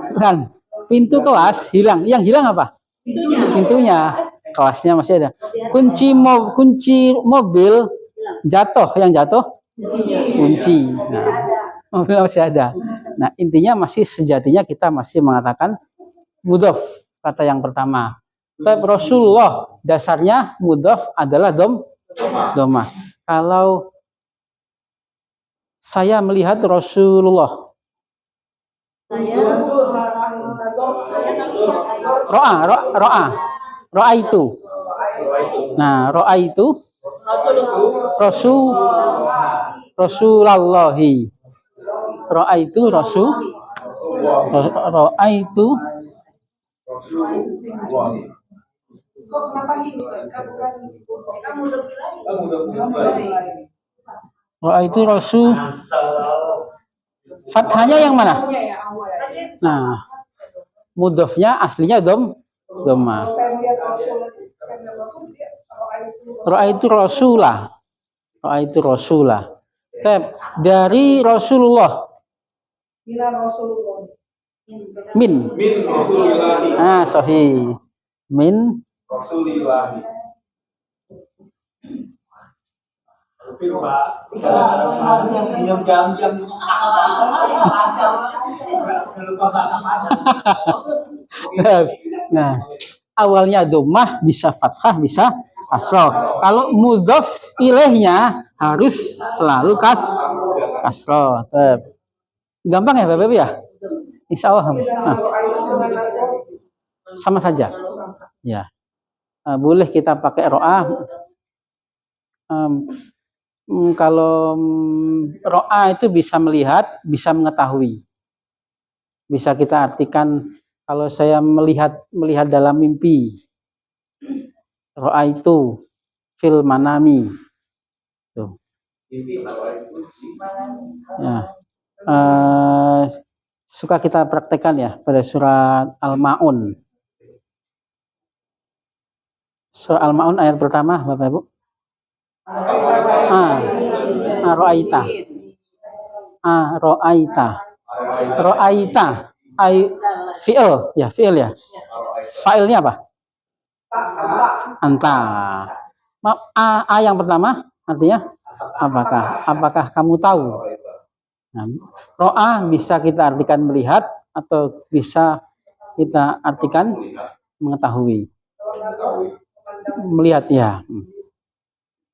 Bukan. Pintu kelas hilang. Yang hilang apa? Pintunya. Kelasnya masih ada. Kunci mobil jatuh. Yang jatuh? Kunci. Nah, mobil masih ada. Nah, intinya masih sejatinya kita masih mengatakan mudhaf, kata yang pertama. Tapi Rasulullah dasarnya mudhaf adalah dhammah. Kalau saya melihat Rasulullah. Ro'a itu. Nah, ro'a itu Rasulullahi. Ro'a itu ro'a itu ro'a itu Rasul. Fathahnya yang mana? Nah, mudhafnya aslinya dhammah. Ro'a itu Rasulah. Ro'a itu Rasulah. Dari Rasulullah. Min Rasulillahi. Sahih. Min Rasulillahi. Nah, awalnya dhammah, bisa fathah, bisa kasroh. Kalau mudhaf ilaihnya harus selalu kasroh. Gampang ya Bapak Ibu ya? Insya Allah. Sama saja. Ya. Boleh kita pakai ro'a. Kalau ro'a itu bisa melihat, bisa mengetahui. Bisa kita artikan kalau saya melihat dalam mimpi. Ro'a itu fil manami. Tuh. Ya. Suka kita praktekkan ya pada surat Al-Ma'un. Surah Al-Ma'un ayat pertama Bapak Ibu. Ra'aita. ro'aita. Ro'aita. Fi'il ya, fi'il ya. Fa'ilnya apa? Anta. A yang pertama artinya apakah? Apakah kamu tahu? Nah, ro'a bisa kita artikan melihat atau bisa kita artikan mengetahui. Melihat ya.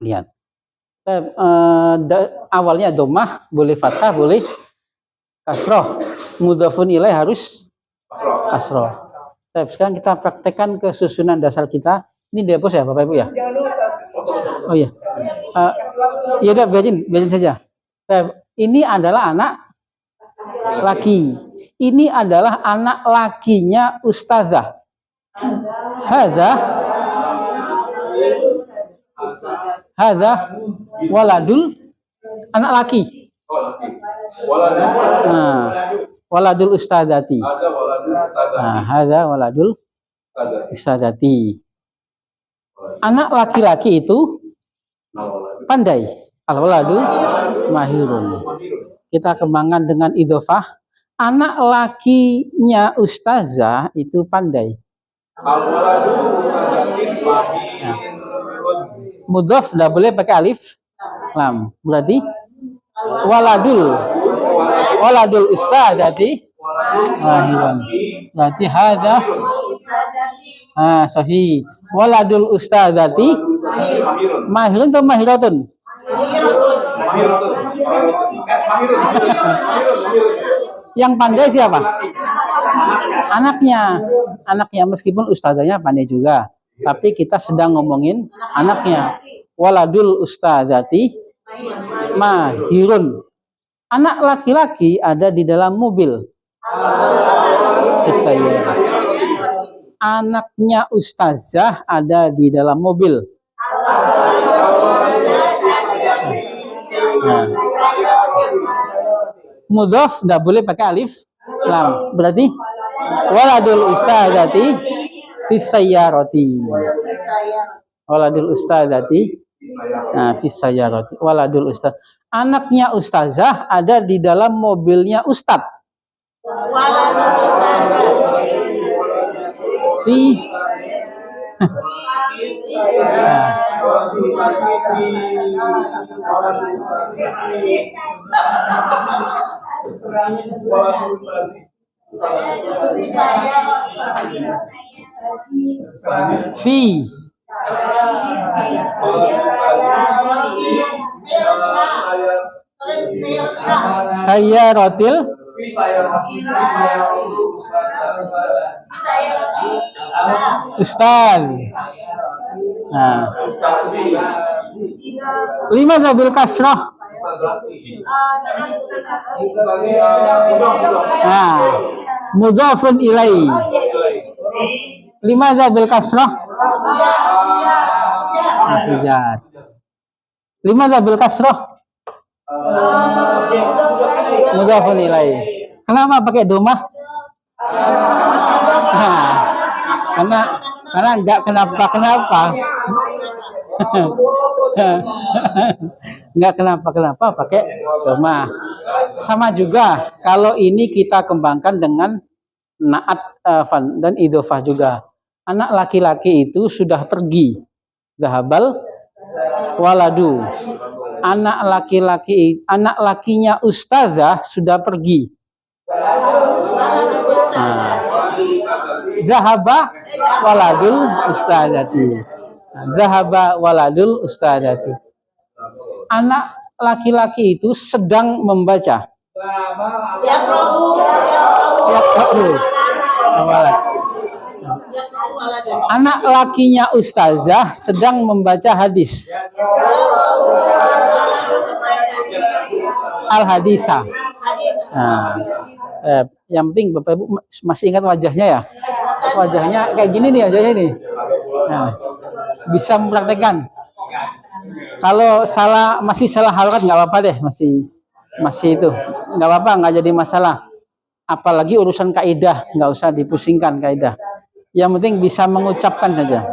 Lihat. Awalnya domah, boleh fathah, boleh kasroh. Mudhafun ilaih harus kasroh. Sekarang kita praktekkan kesusunan dasar kita. Ini dihapus ya Bapak Ibu ya? Oh iya. Ya udah biarin saja. Ini adalah anak laki. Ini adalah anak lakinya ustazah. Hadza waladul anak laki. Waladul ustadzati. Hadza waladul ustadzati. Anak laki-laki itu pandai. Al-waladu mahirun. Kita kembangkan dengan idhofah. Anak lakinya ustazah itu pandai. Al-waladu ustazatin mahirun. Mudhaf tidak boleh pakai alif lam. Berarti waladul ustadzati mahirun. Berarti hadza sahih. Waladul ustadzati mahirun atau mahiratun? Yang pandai siapa? Anaknya meskipun ustadzanya pandai juga, tapi kita sedang ngomongin anaknya. Waladul ustadzati mahirun. Anak laki-laki ada di dalam mobil. Anaknya ustazah ada di dalam mobil. Nah. Mudhaf tidak boleh pakai alif lam. Berarti waladul ustadzati fisayyarati. Waladul ustadzati fisayyarati. Waladul ustadz. Anaknya ustazah ada di dalam mobilnya ustadz. Fi sayyaratil ustaz. Nah. 5 bil kasrah. Nah, mudhafun ilaihi. 5 bil kasrah. Hafizat. 5 bil kasrah. Mudhafun ilaihi. Kenapa pakai domah? Karena enggak kenapa. Enggak kenapa pakai domah. Sama juga kalau ini kita kembangkan dengan naat dan idhofah juga. Anak laki-laki itu sudah pergi. Zahabal waladu. Anak lakinya ustazah sudah pergi. Zahaba waladul ustazati. Zahaba waladul ustazati. Anak laki-laki itu sedang membaca. Anak lakinya ustazah sedang membaca hadis. Al-hadisah. Nah, yang penting Bapak Ibu masih ingat wajahnya ya. Wajahnya kayak gini nih wajahnya nih. Nah, bisa mempraktekkan. Kalau masih salah harokat nggak apa-apa deh, masih itu nggak apa-apa, nggak jadi masalah. Apalagi urusan kaidah nggak usah dipusingkan kaidah. Yang penting bisa mengucapkan saja.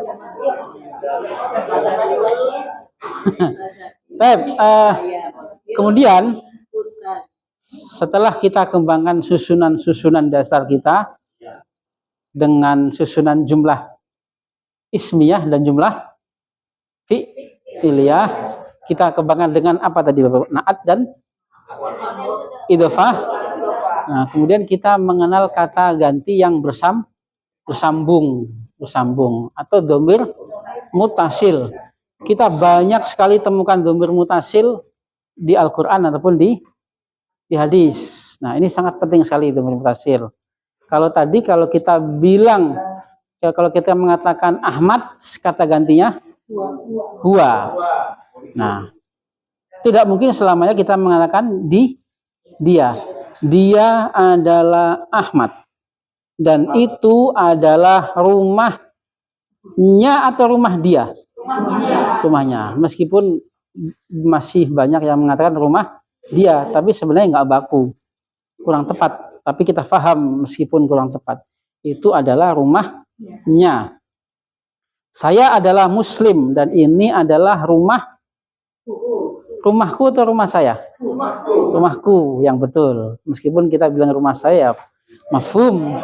Kemudian Setelah kita kembangkan susunan-susunan dasar kita dengan susunan jumlah ismiyah dan jumlah fi'liyah, kita kembangkan dengan apa tadi Bapak? Naat dan idhofah. Nah, kemudian kita mengenal kata ganti yang bersambung atau dhamir mutasil. Kita banyak sekali temukan dhamir mutasil di Al-Qur'an ataupun di hadis. Nah, ini sangat penting sekali dhamir mutasil. Kalau kita bilang, kalau kita mengatakan Ahmad, kata gantinya huwa. Nah, tidak mungkin selamanya kita mengatakan dia. Dia adalah Ahmad. Dan itu adalah rumahnya atau rumah dia? Rumahnya. Meskipun masih banyak yang mengatakan rumah dia, tapi sebenarnya nggak baku. Kurang tepat. Tapi kita paham meskipun kurang tepat. Itu adalah rumahnya. Saya adalah muslim dan ini adalah rumahku atau rumah saya? Rumahku yang betul. Meskipun kita bilang rumah saya, mafhum.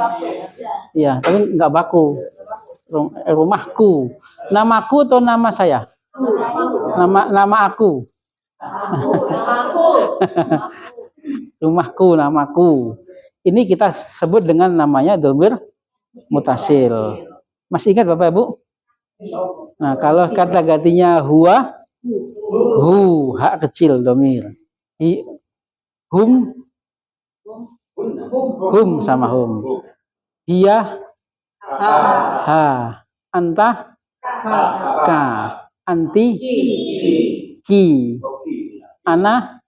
Ya, tapi nggak baku. Rumahku. Namaku atau nama saya? Nama aku. Rumahku, namaku. Ini kita sebut dengan namanya dhamir mutasil. Masih ingat Bapak Ibu? Nah, kalau kata gantinya huwa, hak kecil dhamir. Hum sama hum. Dia, ha. Anta, ka. Anti, ki. Ana,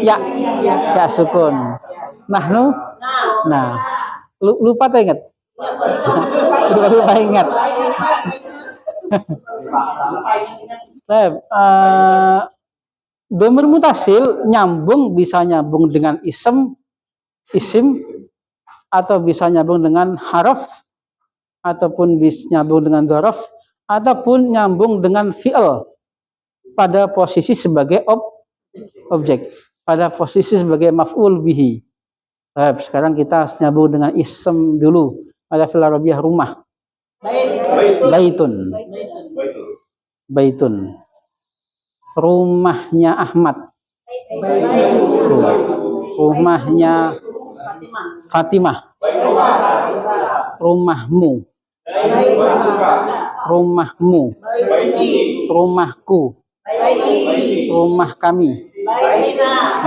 ya sukun. Nahnu, nah. Lupa atau ingat? Lupa ingat. Dhamir mutasil bisa nyambung dengan isim atau bisa nyambung dengan haraf ataupun bisa nyambung dengan dzaraf ataupun nyambung dengan fi'il pada posisi sebagai objek, pada posisi sebagai maf'ul bihi. Sekarang kita nyambung dengan isim dulu. Ada fil arabiyah rumah. Baitun. Rumahnya Ahmad. Rumahnya Fatimah. Rumahmu. Rumahku. Rumah kami.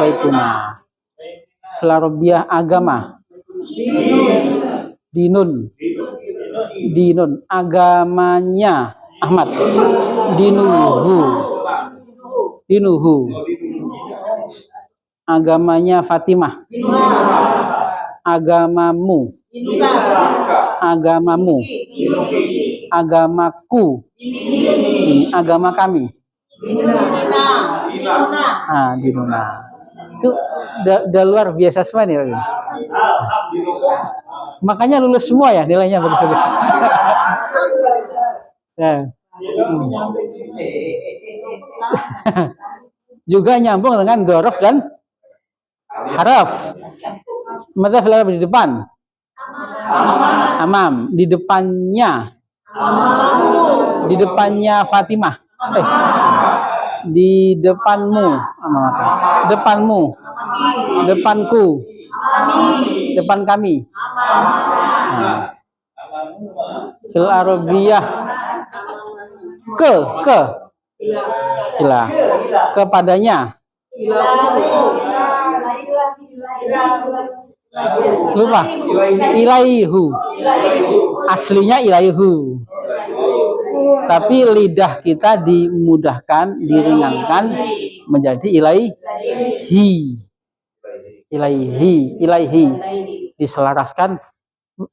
Baituna. Fil arabiyah agama. Dinun. Agamanya Ahmad. Dinuhu. Agamanya Fatimah. Agamamu. Agamaku. Agama kami. Dinuna. Itu udah luar biasa semua nih. Makanya lulus semua ya nilainya betul. Ya. Juga nyambung dengan dzaraf dan haraf. Mata fil di depan. Amam, di depannya. Di depannya Fatimah. Di depanmu. Depanmu. Depanku. Depan kami. Fil arabiyah kepadanya. Lupa. Ilaihu. Aslinya ilaihu. Tapi lidah kita dimudahkan, diringankan menjadi ilaihi. Diselaraskan.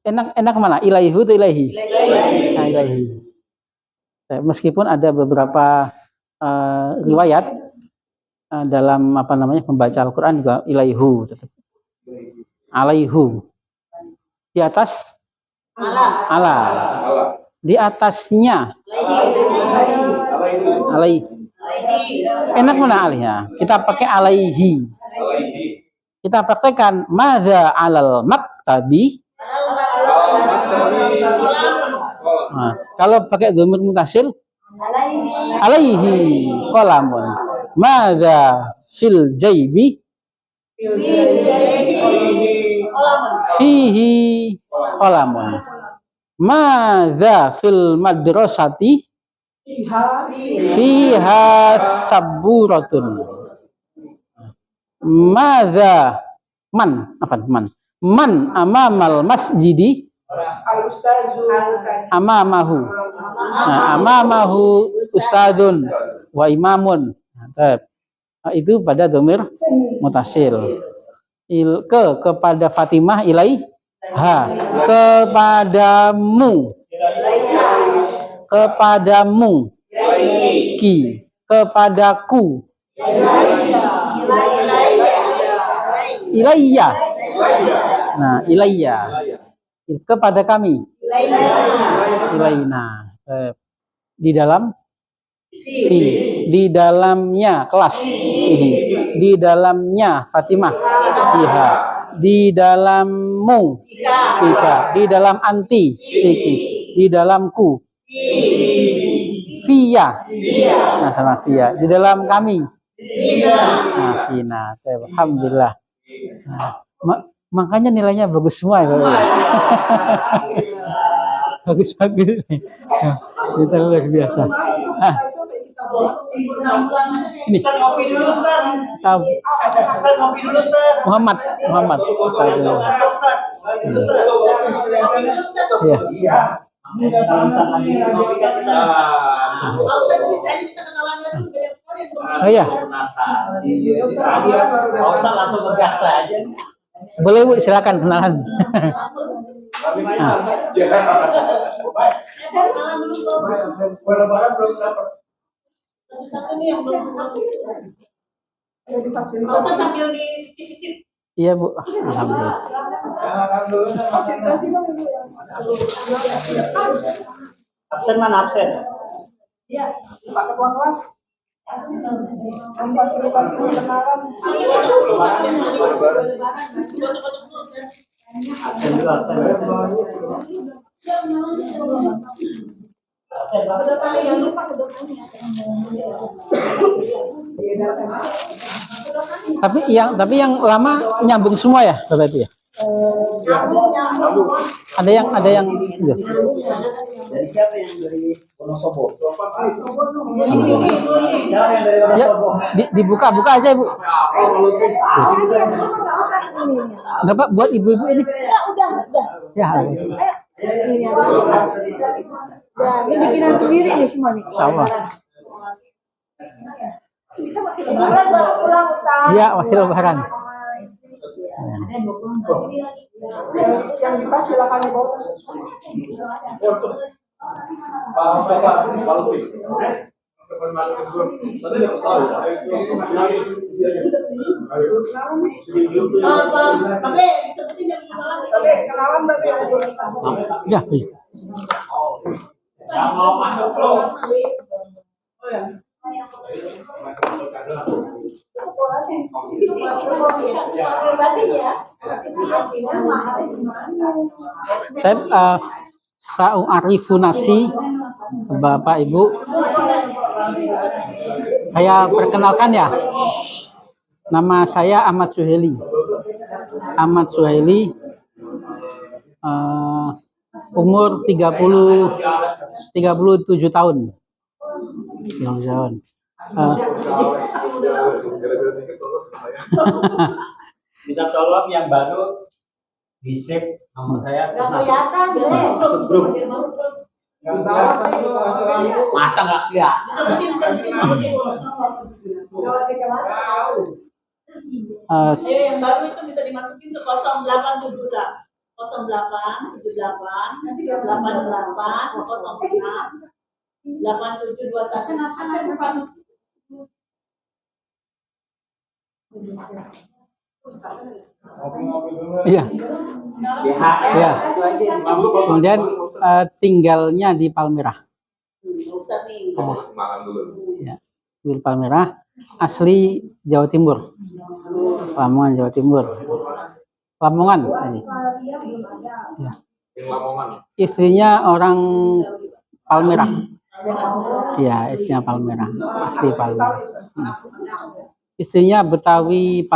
Enak mana? Ilaihu atau ilaihi? Nah, ilaihi. Meskipun ada beberapa riwayat dalam membaca Al-Quran juga ilaihu, alaihu. Di atas ala. Di atasnya alaihi. Enak mana alaihi? Kita pakai alaihi. Kita praktekkan madza alal maktabi. Nah, kalau pakai dhamir mutasil alaihi qalamun. Madza fil jaibi fihi qalamun. Madza fil madrasati fiha saburatun. Madza man amamal masjidi amamahu. Nah, amamahu ustadun wa imamun. Nah, itu pada dhamir mutasil. Kepada Fatimah ilaiha, kepadamu ki, kepadaku ilayya. Nah, ilayya kepada kami ilaina. Di dalam di dalamnya kelas, di dalamnya Fatimah, iha, di dalammu, fika, di dalam anti, fiki, di dalamku, fiya, nah sama fiya, di dalam kami, nah fina, alhamdulillah. Nah, makanya nilainya bagus semua ya, bagus. Kita luar biasa. Ini Kopi dulu, Ustaz. Kopi dulu, Ustaz. Muhammad. Ya. Oh iya. Langsung tegas saja. Boleh Bu, silakan kenalan. Iya Bu, alhamdulillah. Absen mana absen? Pak Ketua Kelas. Memfasilitasi kenalan. Absen dulu, absen. Tapi yang lama nyambung semua ya, Bapak itu ya? Ada yang iya. Dari siapa yang dari Wonosobo? Ya, dibuka aja Bu. Enggak Pak, buat ibu-ibu ini. Udah. Ya. Ini ada. Ya, ini bikinan sendiri nih semua nih. Sama. Lebaran baru pulang, Ustaz. Iya, masih lebaran. Yang dipas silakan dibawa. Tapi kenalan berarti yang belum. Ya, iya. Yang mau masuk bro. Sa'arifu nafsi, Bapak Ibu. Saya perkenalkan ya. Nama saya Ahmad Suhaili. Umur 37 tahun. Minta tolong yang baru di save nomor saya. Masuk grup. Masa nggak ya? Yang baru itu bisa dimasukin ke 0878 0878 88 06 8721. Iya. Iya. Kemudian tinggalnya di Palmerah. Ya, di Palmerah. asli Jawa Timur. Lamongan, Jawa Timur. Lamongan ini. Ya. Istrinya orang Palmerah. Iya, istrinya Palmerah. Asli Palmerah. Istrinya Betawi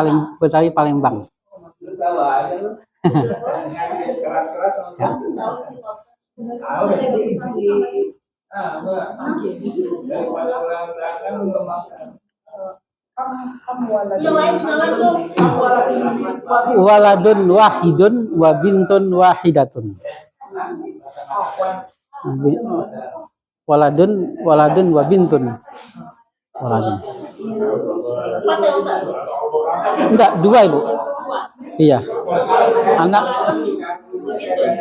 Palembang. Ya. Waladun wahidun wa bintun wahidatun. Waladun wa bintun. Waladun. Enggak, 2 Ibu. Iya. Anak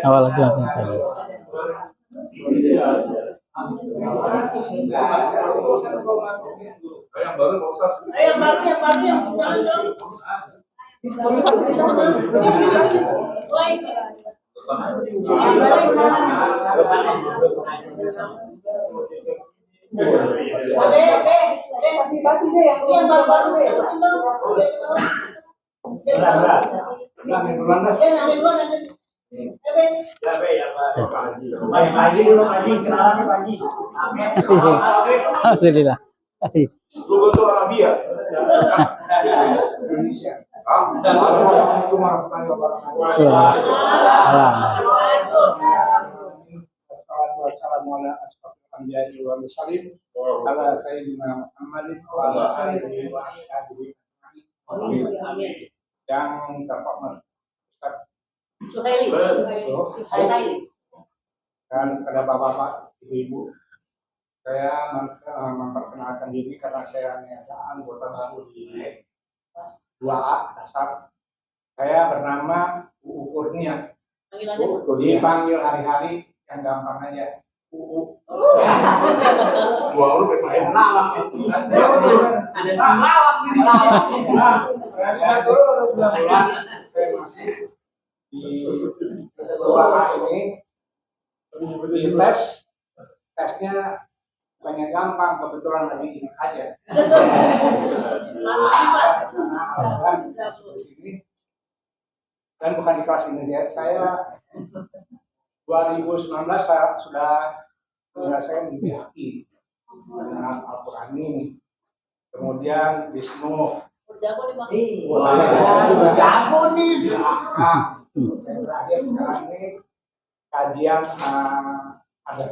waladun wa bintun. Yang baru Pak Ustaz. Yang baru yang jangan dong. Yang baru-baru Alhamdulillah. Lu betul Arabia. Indonesia. Assalamualaikum warahmatullahi wabarakatuh. Yang terhormat Ustaz Suhaili. dan kepada bapak-bapak, ibu-ibu, saya memperkenalkan diri karena saya adalah anggota baru di 2A dasar. Saya bernama UU Kurnia. Dipanggil hari-hari yang gampang aja UU. Dua huruf itu ya. Saya masih di 2A ini di tesnya banyak gampang, kebetulan lagi ini aja. Di sini dan bukan di kelas ini ya. Saya 2019 saya sudah menyelesaikan di BHI dengan Al-Qurani, kemudian Wisnu. Jago nih. Terakhir sekarang ini kajian ada.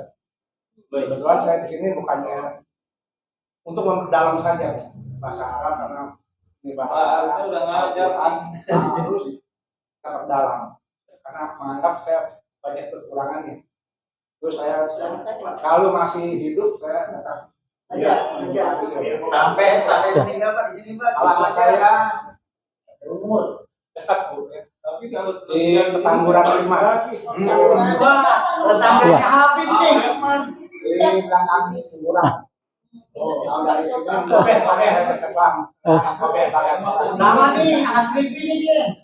Kebetulan saya di sini bukannya untuk memperdalam saja bahasa Arab karena ini bahasa Al-Quran harus sangat dalam karena menganggap saya banyak kekurangannya. Terus saya kalau masih hidup saya tetap Sampai tinggal Pak di sini Pak. alamat saya Umur. tapi kalau di Petamburan 5 Tetangganya Habib nih. di belakang Petamburan. Oh, dari sini Sama nih asli ini dia.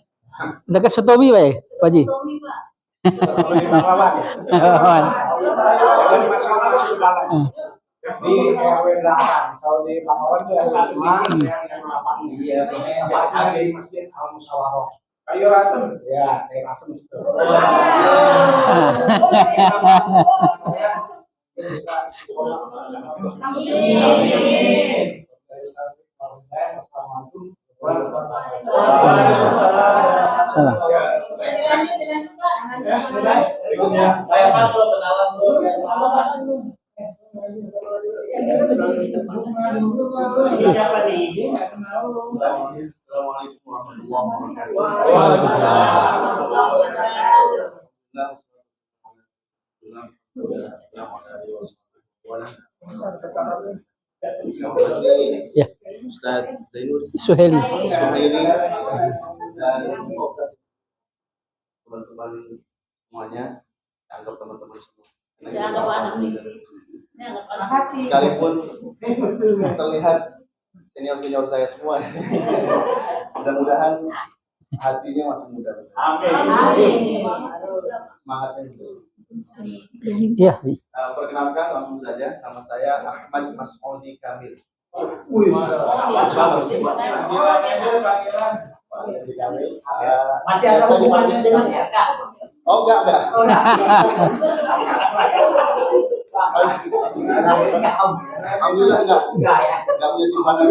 Dekat Sotomi, Pak Haji. Di RW 8, kalau di Bangawan itu RW 5, yang 8 di Masjid Al Musyawarah. Kayu Rasem, ya saya Rasem itu. Salah. Kayak Pak tuh kenalan tuh. Siapa nih? Assalamualaikum warahmatullahi Ya. Ustaz Zainur Suhaili. Suhaili dan teman-teman semuanya, anggap teman-teman semua. Sekalipun terlihat senior-senior saya semua, mudah-mudahan hatinya masih muda. Amin. Semangatnya. Iya. Perkenalkan langsung saja, nama saya Ahmad Mas'udi Kamil. Wih, Bagus. Masih ada hubungannya dengan RK? Oh enggak. Alhamdulillah enggak punya simpanan.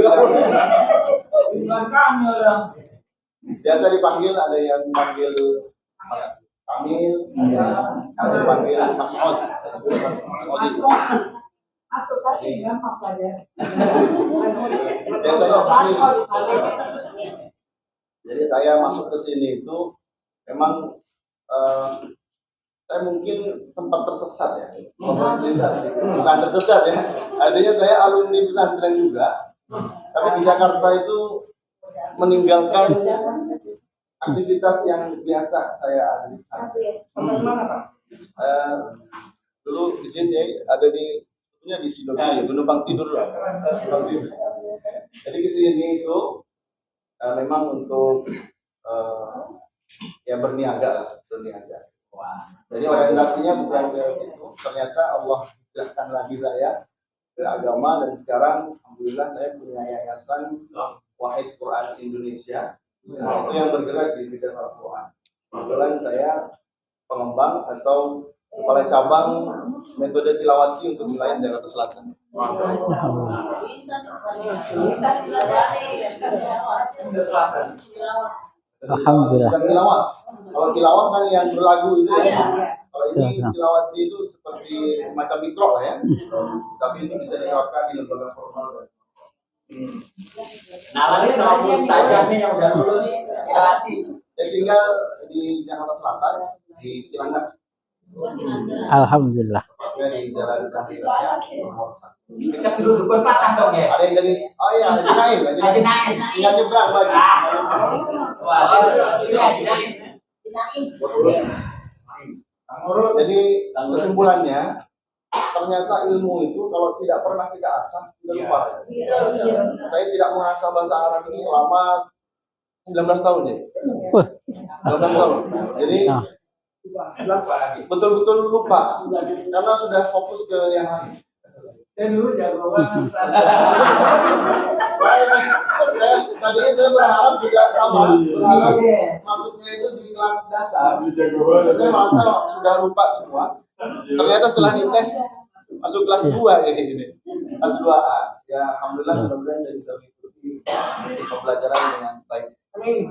Biasa dipanggil, ada yang panggil Mas Kamil, ada yang panggil Mas Od. Asukasi gampang saja. Biasanya panggil. Jadi saya masuk ke sini itu memang saya mungkin sempat tersesat ya. Bukan tersesat ya. Artinya saya alumni pesantren juga. Tapi di Jakarta itu meninggalkan aktivitas yang biasa saya alami. Dulu di sini ada di Sidoarjo, Gunung Tidur. Jadi di sini itu memang untuk ya berniaga. Jadi orientasinya bukan ke situ. Ternyata Allah hidupkan lagi saya ke agama, dan sekarang alhamdulillah saya punya yayasan Wahid Quran Indonesia itu yang bergerak di bidang Al-Quran. Kebetulan saya pengembang atau kepala cabang metode tilawati untuk wilayah Jakarta Selatan. Alhamdulillah. Bukan tilawat. Kalau tilawat kan yang berlagu itu ya. Kalau ini tilawati itu seperti semacam mikro ya. Tapi ini bisa diterapkan di lembaga formal. Nah, lagi nomor tajamnya yang udah lulus tilawati. Saya tinggal di Jakarta Selatan, di Cilandak. Alhamdulillah. Di Jalan Tahrir Raya. Dekat dulu dukun patah dong ya. Ada yang dari, oh iya, ada Jinain, tinggal nyebrang lagi. Wah, Jinain. Jadi kesimpulannya, ternyata ilmu itu kalau tidak pernah kita asah, kita lupa. Saya tidak mengasah bahasa Arab itu selama 19 tahun ya. 19 tahun. Jadi betul-betul lupa karena sudah fokus ke yang lain. Saya dulu jago banget. Tadinya saya berharap juga sama, berharap masuknya itu di kelas dasar. Saya merasa sudah lupa semua. Ternyata setelah dites masuk kelas 2 kayak gini, kelas 2A. Ya alhamdulillah, mudah-mudahan saya bisa mengikuti pembelajaran dengan baik. Amin.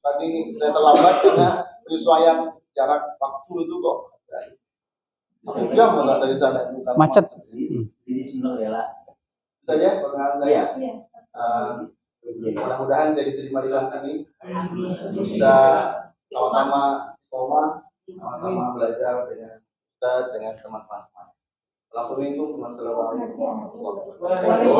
Tadi saya terlambat karena penyesuaian jarak waktu itu kok 1 jam enggak dari sana. Macet. Ini sebenarnya lah. Saja perkenalan saya. Mudah-mudahan saya diterima di kelas ini, bisa sama-sama istiqomah, sama-sama belajar dengan kita, dengan teman-teman. Assalamualaikum warahmatullahi wabarakatuh.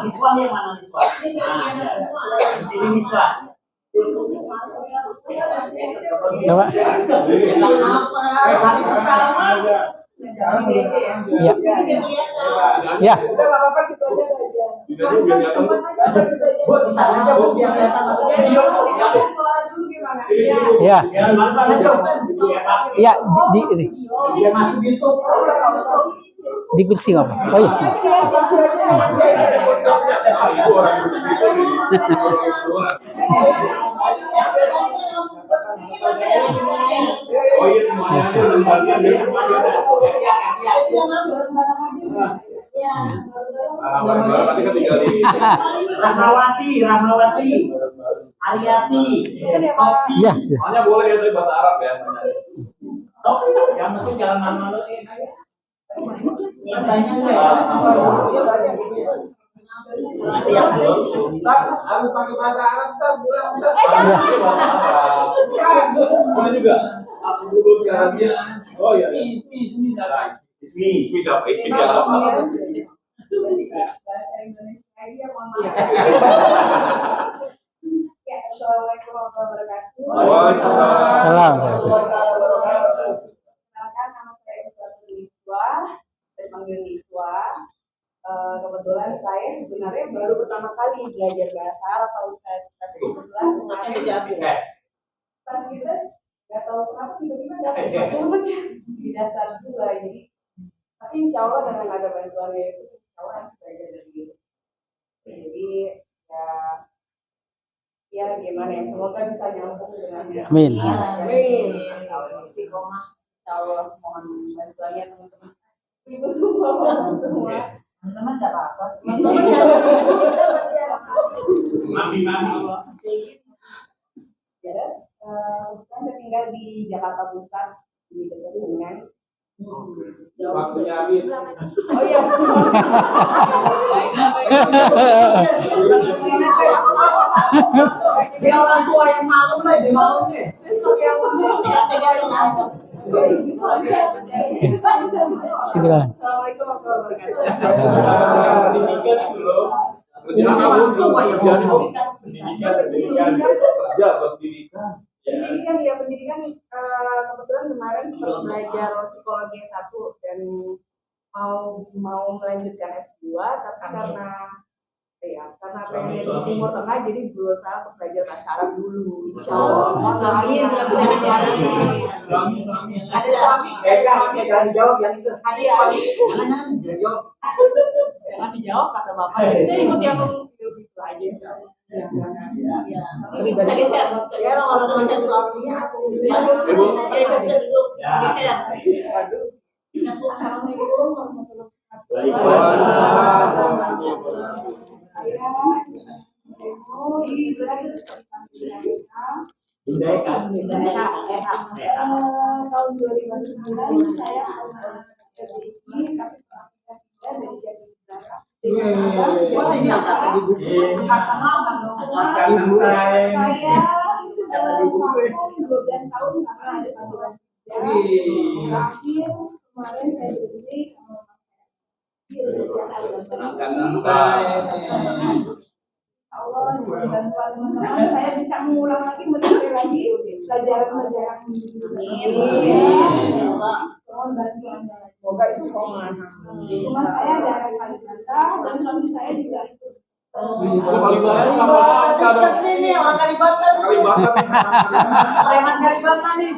Niswa yang mana Niswa? Di sini Niswa. Coba. Hari pertama. Ya. Ya. Udah nggak apa-apa, situ aja aja. Bu, di sana aja Bu, biar kelihatan masuk video. Suara dulu gimana? Ya. Biar masuk aja. Ya, di Biar masuk YouTube. di kursi apa? Oh iya. Oh iya, semuanya Rahmawati, Ariati, Sofi. Ya. semuanya boleh ya, tapi bahasa Arab ya. Sofi, yang penting jangan malu-malu. Yang banyak Nanti yang belum. Harus pakai bahasa Arab kan, bilang Boleh juga. aku dulu di Arabia. Oh iya. Ismi siapa? Ismi siapa? Assalamualaikum warahmatullahi wabarakatuh. Salam. Perkenalkan, nama saya Isra kali belajar bahasa Arab Pak Ustadz. Tapi kebetulan kemarin pas kita nggak tahu kenapa tiba-tiba dapat matematika di dasar 2. Jadi tapi insya Allah dengan ada bantuannya itu insya Allah harus belajar dari itu. Jadi ya gimana ya, semoga bisa nyambung dengan Amin. Amin. Istiqomah insya Allah, mohon bantuannya teman-teman ibu semua teman-teman nggak apa-apa ya. Saya tinggal di Jakarta Pusat di dekat Sungai. Waktunya habis. Oh iya. Dia orang tua yang malam lah, dia malam nih. Silakan. Assalamualaikum warahmatullahi Pendidikan itu loh. Pendidikan kebetulan kemarin sempat belajar psikologi S1 dan mau melanjutkan S2 tapi karena pengen di Timur Tengah jadi berusaha untuk belajar bahasa Arab dulu. Insyaallah. Amin. Ada suami. Jangan dijawab yang itu. Jangan dijawab. Jangan dijawab kata Bapak. Jadi saya ikut yang itu aja. Ya. Lebih banyak ya orang dosen suaminya asli di Ibu. Assalamualaikum warahmatullahi wabarakatuh. Tahun 2009 saya Wah, ini angkatan ibu. Angkatan lama dong. Saya 12 tahun karena ada sambungan kerja. Terakhir kemarin saya berhenti Allah dengan bantuan teman-teman saya bisa mengulang lagi mencari lagi pelajaran-pelajaran ini. Mohon bantuannya. Semoga istiqomah. Rumah saya daerah Kalimantan dan suami saya juga ikut. Kalimantan sama dekat nih orang Kalimantan. Preman Kalimantan nih.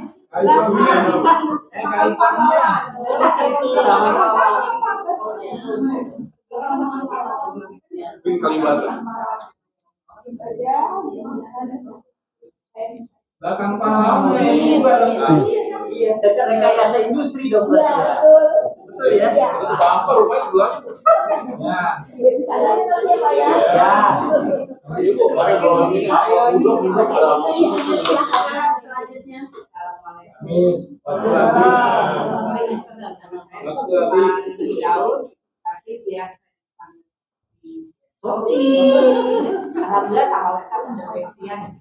Belakang paham ini Iya, dekat rekayasa industri dong. Iya, Betul ya? apa rupanya sebelahnya. Ya. Bisa lagi nanti ya Pak ya. Ya. Ibu pakai bawa ini. Selanjutnya. Di laut, tapi biasa. Alhamdulillah sama Ustaz udah bestian.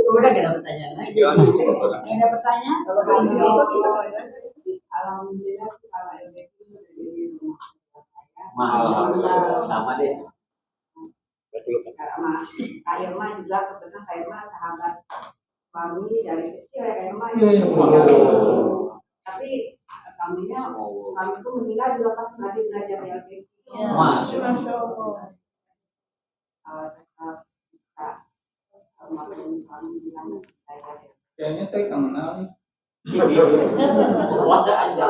Udah gak ada pertanyaan lagi. Ada pertanyaan? Alhamdulillah kalau LBQ sudah jadi rumah saya. Sama deh. Karena Kak Irma juga kebetulan Kak Irma sahabat kami dari kecil ya Kak Irma. Tapi suamiku meninggal juga pas lagi belajar LBQ. Masya Allah. Kayaknya saya kenal nih. Puasa aja.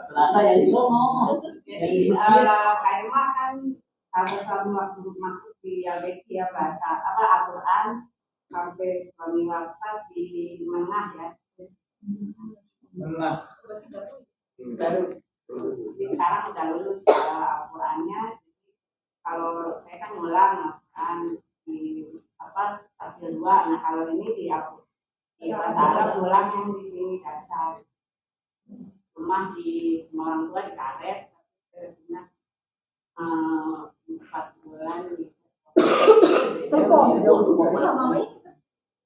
Rasa yang di sono. Jadi Kak Irma kan satu waktu masuk di LBQ ya bahasa Al-Quran sampai suami wafat di Menah ya. Nah, Baru jadi sekarang udah lulus Al-Qurannya. Kalau saya kan ngulang Al-Quran di tafsir 2. Nah kalau ini di bahasa Arab ulang yang di sini dasar. Rumah di orang tua di karet. Punya 4 bulan gitu.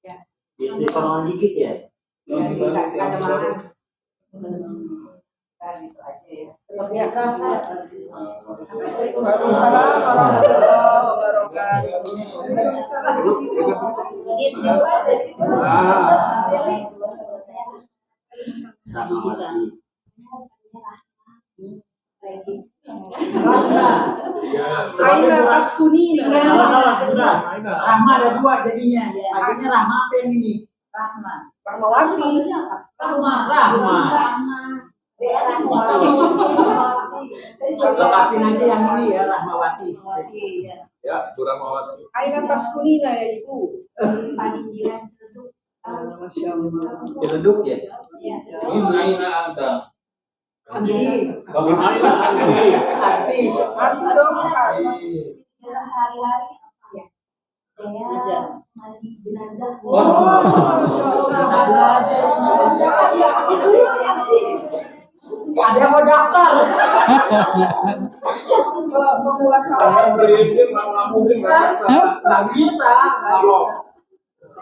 Ya. Istiqomah dikit ya. Ada mana? Gitu aja ya. Waalaikumsalam warahmatullahi wabarakatuh. Rahmawati. Aina Taskunina. Rahma ada dua jadinya. Akhirnya Rahma apa yang ini? Rahmawati. Rahma. Lengkapin aja yang ini ya, Rahmawati. Ya, Bu Rahmawati. Aina Taskunina ya Ibu. Masya Allah. Celeduk ya. Ini Aina Anda. Andi. Bagaimana Andi? Arti. Andi dong. Hari-hari saya mandi jenazah. Bisa belajar. Ada yang mau daftar. Pemula Kalau salah. berizin, nggak mungkin nggak bisa. Nggak bisa. Kalau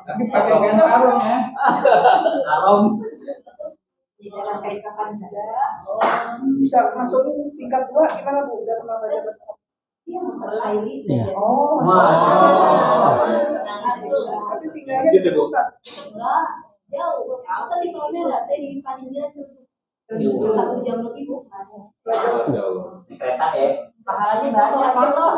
Tapi pakai kain sarung ya. Arom. Bisa kayak kapan saja. Bisa masuk tingkat 2 gimana Bu? Udah pernah baca bahasa Arab? Iya, masalah ini. Iya. Oh, Masya Allah. tapi tinggalnya di pusat. Enggak, jauh. Masa di Palmera, saya di Panjang itu 1 jam lebih Bu. Masya Allah. Di kereta ya. Pahalanya banyak banget.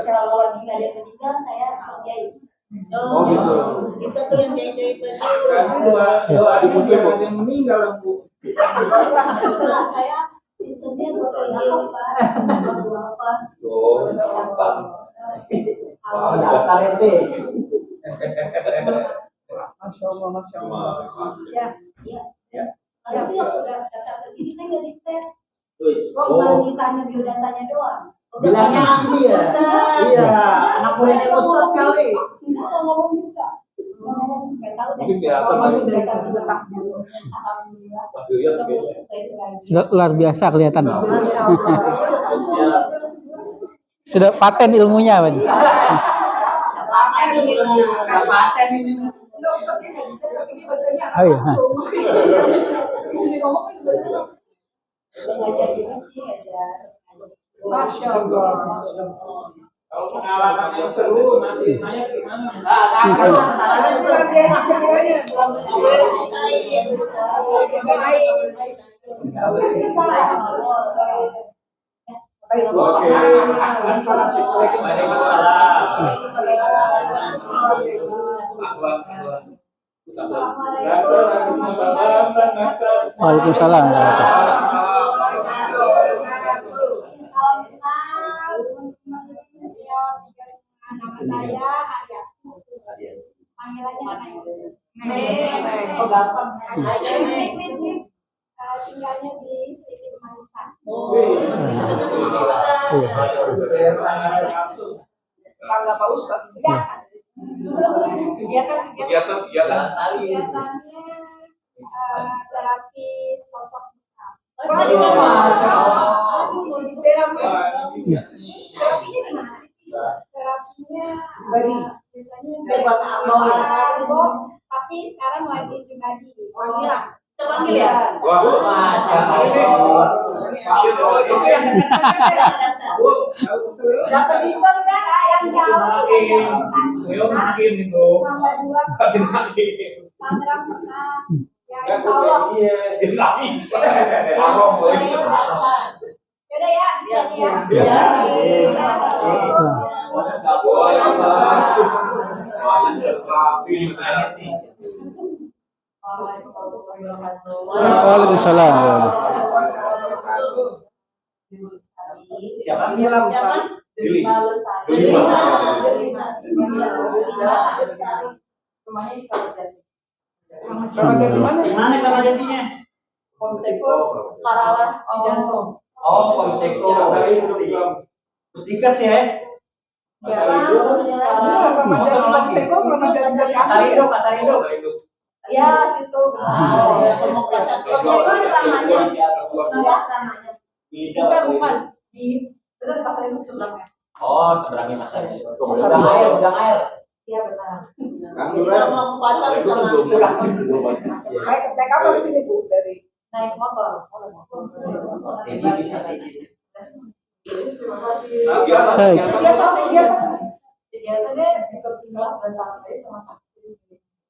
Kalau lagi nggak ada meninggal, saya kerjain. Oh gitu. Bisa tuh yang jahit-jahit baju. Kan dua di muslim ada yang meninggal orang Bu. Nah, saya sistemnya buat apa? Apa? Oh, gampang. Oh, daftar RT. Masya Allah, Masya Allah. Ya, iya. Kalau sih aku udah daftar ke sini, saya nggak dites. Kok Oh. cuma ditanya biodatanya doang? Bilangnya ini ya. Iya, anak muridnya Ustaz kali. Enggak, nggak ngomong juga. Ngomong, nggak tahu deh. Mungkin di atas Masih dari sudah takdir. Alhamdulillah. masih lihat kayaknya. Sudah luar biasa kelihatan. Masya Allah. Sudah paten ilmunya, Pak. Paten ini. Enggak, Ustaznya nggak dites, tapi dia bahasanya Oh, iya. langsung. Ini ngomong kan bener. Ngajar juga sih, ngajar. Masya Allah. Kalau pengalaman yang seru nanti nanya gimana? Itu nanti aja ceritanya. Oke. Waalaikumsalam. Nama saya Arya. Panggilannya Oh, gampang. tinggalnya di Sri Manisan. Tangga Pak Ustaz. Kegiatan Kegiatan kegiatannya terapis kelompok besar. Waduh, Masya Allah. Aduh, mau diterap. Terapinya di mana? Terapinya biasanya tapi sekarang lagi pribadi. Panggilan. Panggil ya? Wah, Masya Allah. Itu yang Dapat diskon kan? Yang jauh. makin itu. Tambah 2 Makin makin. Tangerang pernah. Yang Nggak insya Allah. iya, nggak bisa. Arong lagi. Yaudah ya. Iya. Nggak boleh. Rapi. Waalaikumsalam. Siapa? Pilih. Rumahnya di Kalajati. Kalajati mana? Di mana sama jadinya? Komseko Paralah di Jantung. Oh, Komseko. Pusdikas ya? Biasa. Ramadhan Komseko, Ramadhan dari asli. Pasarindo. Ya, situ. Komseko namanya. Bukan, bukan. Di benar pasar induk sebelahnya. Oh, seberangnya Mas. Udang Udang air. Iya benar. Mau pasar sama Naik apa di sini Bu? Dari naik motor. Jadi bisa kayak gitu. kegiatan biasanya ikut kelas bahasa Arab sama takdir.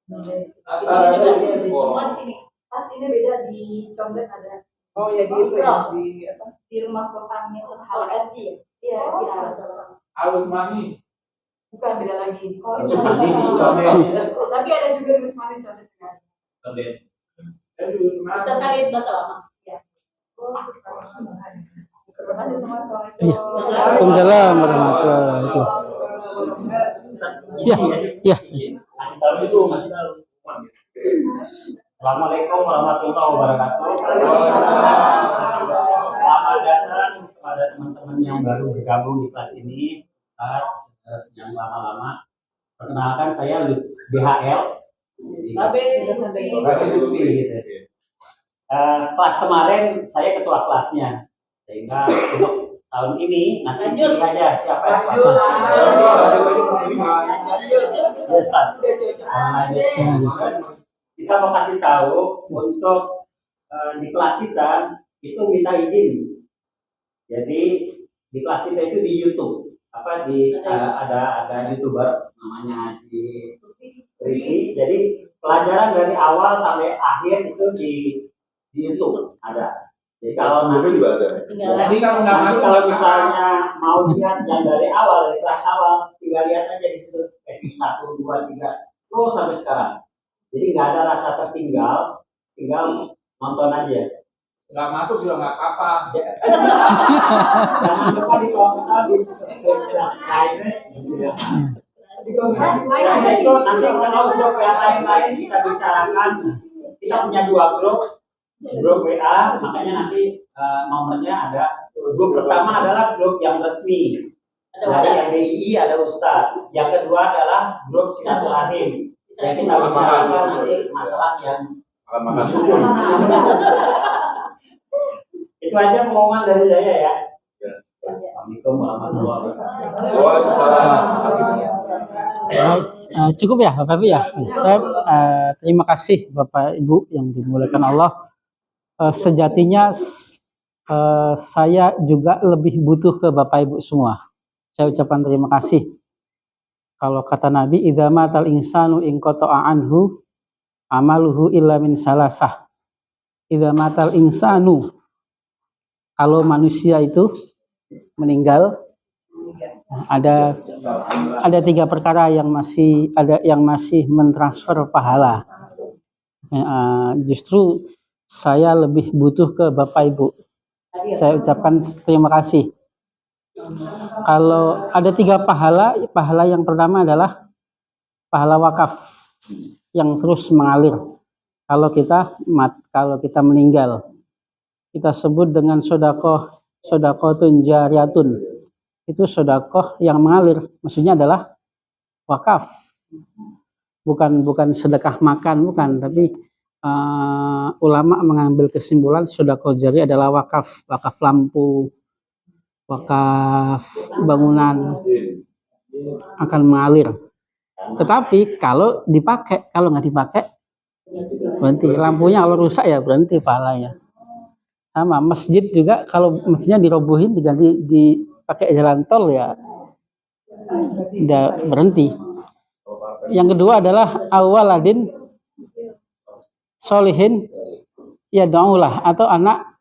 Semua di sini. Pas ini beda di Condet ada. Oh ya di itu ya di apa? Di rumah kotanya itu hal arti ya. Iya, iya. Alus mami. Bukan beda lagi. Oh, Alus Mani di Condet. tapi ada juga di Wisma di Condet kan. Bisa tarik bahasa lama. Ya. Terima kasih semua. Iya. Waalaikumsalam warahmatullahi wabarakatuh. Ya, ya. Masih tahu itu, masih tahu. Assalamualaikum warahmatullahi wabarakatuh. Selamat datang kepada teman-teman yang baru bergabung di kelas ini. Yang lama-lama. Perkenalkan saya BHL. Lutfi, gitu. Kelas kemarin saya ketua kelasnya. Sehingga untuk tahun ini nanti pilih aja siapa yang kita mau kasih tahu untuk di kelas kita itu minta izin. Jadi di kelas kita itu di YouTube ada YouTuber namanya di Rivi. Jadi pelajaran dari awal sampai akhir itu di YouTube ada. Jadi kalau nanti juga ada. Jadi kalau misalnya mau lihat yang dari awal, dari kelas awal, tinggal lihat aja di situ sesi 1, 2, 3 terus sampai sekarang. Jadi nggak ada rasa tertinggal, tinggal nonton aja. Nggak masuk juga nggak apa-apa. Jangan lupa di komen habis subscribe gitu ya. Itu nanti kalau grup yang lain-lain kita bicarakan. Kita punya 2 grup WA, makanya nanti nomornya ada. Grup pertama adalah grup yang resmi, ada yang DI, ada Ustadz. Yang kedua adalah grup silaturahim yang kita bicarakan nanti masalah yang itu aja pengumuman dari saya ya. Assalamualaikum warahmatullahi wabarakatuh. Cukup ya Bapak Ibu ya. Terima kasih Bapak Ibu yang dimuliakan Allah. Sejatinya saya juga lebih butuh ke Bapak Ibu semua. Saya ucapkan terima kasih. Kalau kata Nabi, idza matal insanu in qata'a anhu amaluhu illa min salasah. Idza matal insanu, kalau manusia itu meninggal, ada 3 perkara yang masih mentransfer pahala. Justru saya lebih butuh ke Bapak Ibu. Saya ucapkan terima kasih. Kalau ada 3 pahala yang pertama adalah pahala wakaf yang terus mengalir. Kalau kita meninggal, kita sebut dengan sodaqotun jariyatun. Itu sodaqoh yang mengalir. Maksudnya adalah wakaf. Bukan sedekah makan, bukan, tapi ulama mengambil kesimpulan sodaqoh jariyah adalah wakaf lampu, wakaf bangunan akan mengalir. Tetapi kalau nggak dipakai berhenti. Lampunya kalau rusak ya berhenti pahalanya. Sama masjid juga, kalau masjidnya dirobohin diganti dipakai jalan tol ya udah berhenti. Yang kedua adalah awaladin solihin ya daulah, atau anak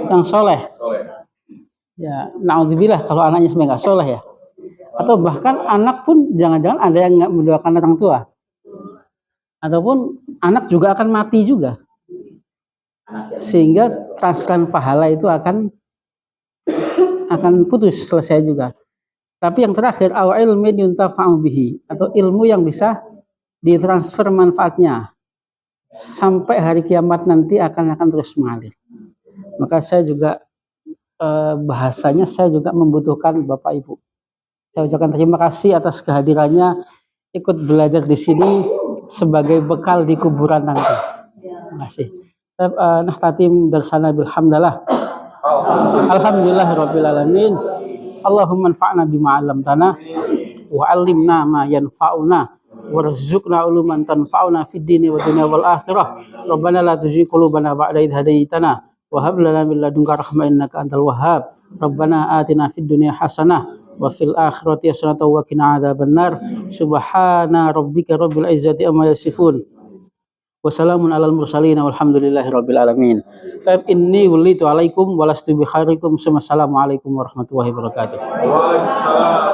yang soleh. Ya, naudzubillah kalau anaknya sebenarnya nggak soleh ya. Atau bahkan anak pun jangan-jangan ada yang nggak mendoakan orang tua. Ataupun anak juga akan mati juga. Sehingga transferan pahala itu akan putus, selesai juga. Tapi yang terakhir, aw ilmin yuntafa'u bihi, atau ilmu yang bisa ditransfer manfaatnya. Sampai hari kiamat nanti akan terus mengalir. Maka saya juga bahasanya saya juga membutuhkan Bapak Ibu. Saya ucapkan terima kasih atas kehadirannya, ikut belajar di sini sebagai bekal di kuburan nanti. Terima kasih. Nahtatim darsana bilhamdalillah. Alhamdulillahirabbil alamin. Allahumma anfa'na bima 'allamtana wa 'allimna ma yanfa'una warzuqna uluman tanfa'una fid dini wa dunya wal akhirah. Rabbana la tuzigh qulubana ba'da idh hadaytana wa hab lana min ladunka rahmatan innaka antal wahhab. Rabbana atina fid dunya hasanah wa fil akhirati hasanatan wa qina adzabannar. Subhana rabbika rabbil izzati amma yasifun. Wassalamun alal mursalin walhamdulillahi rabbil alamin. Taib inni wulitu alaikum walastu bi khairikum. Assalamualaikum warahmatullahi wabarakatuh. Waalaikumsalam.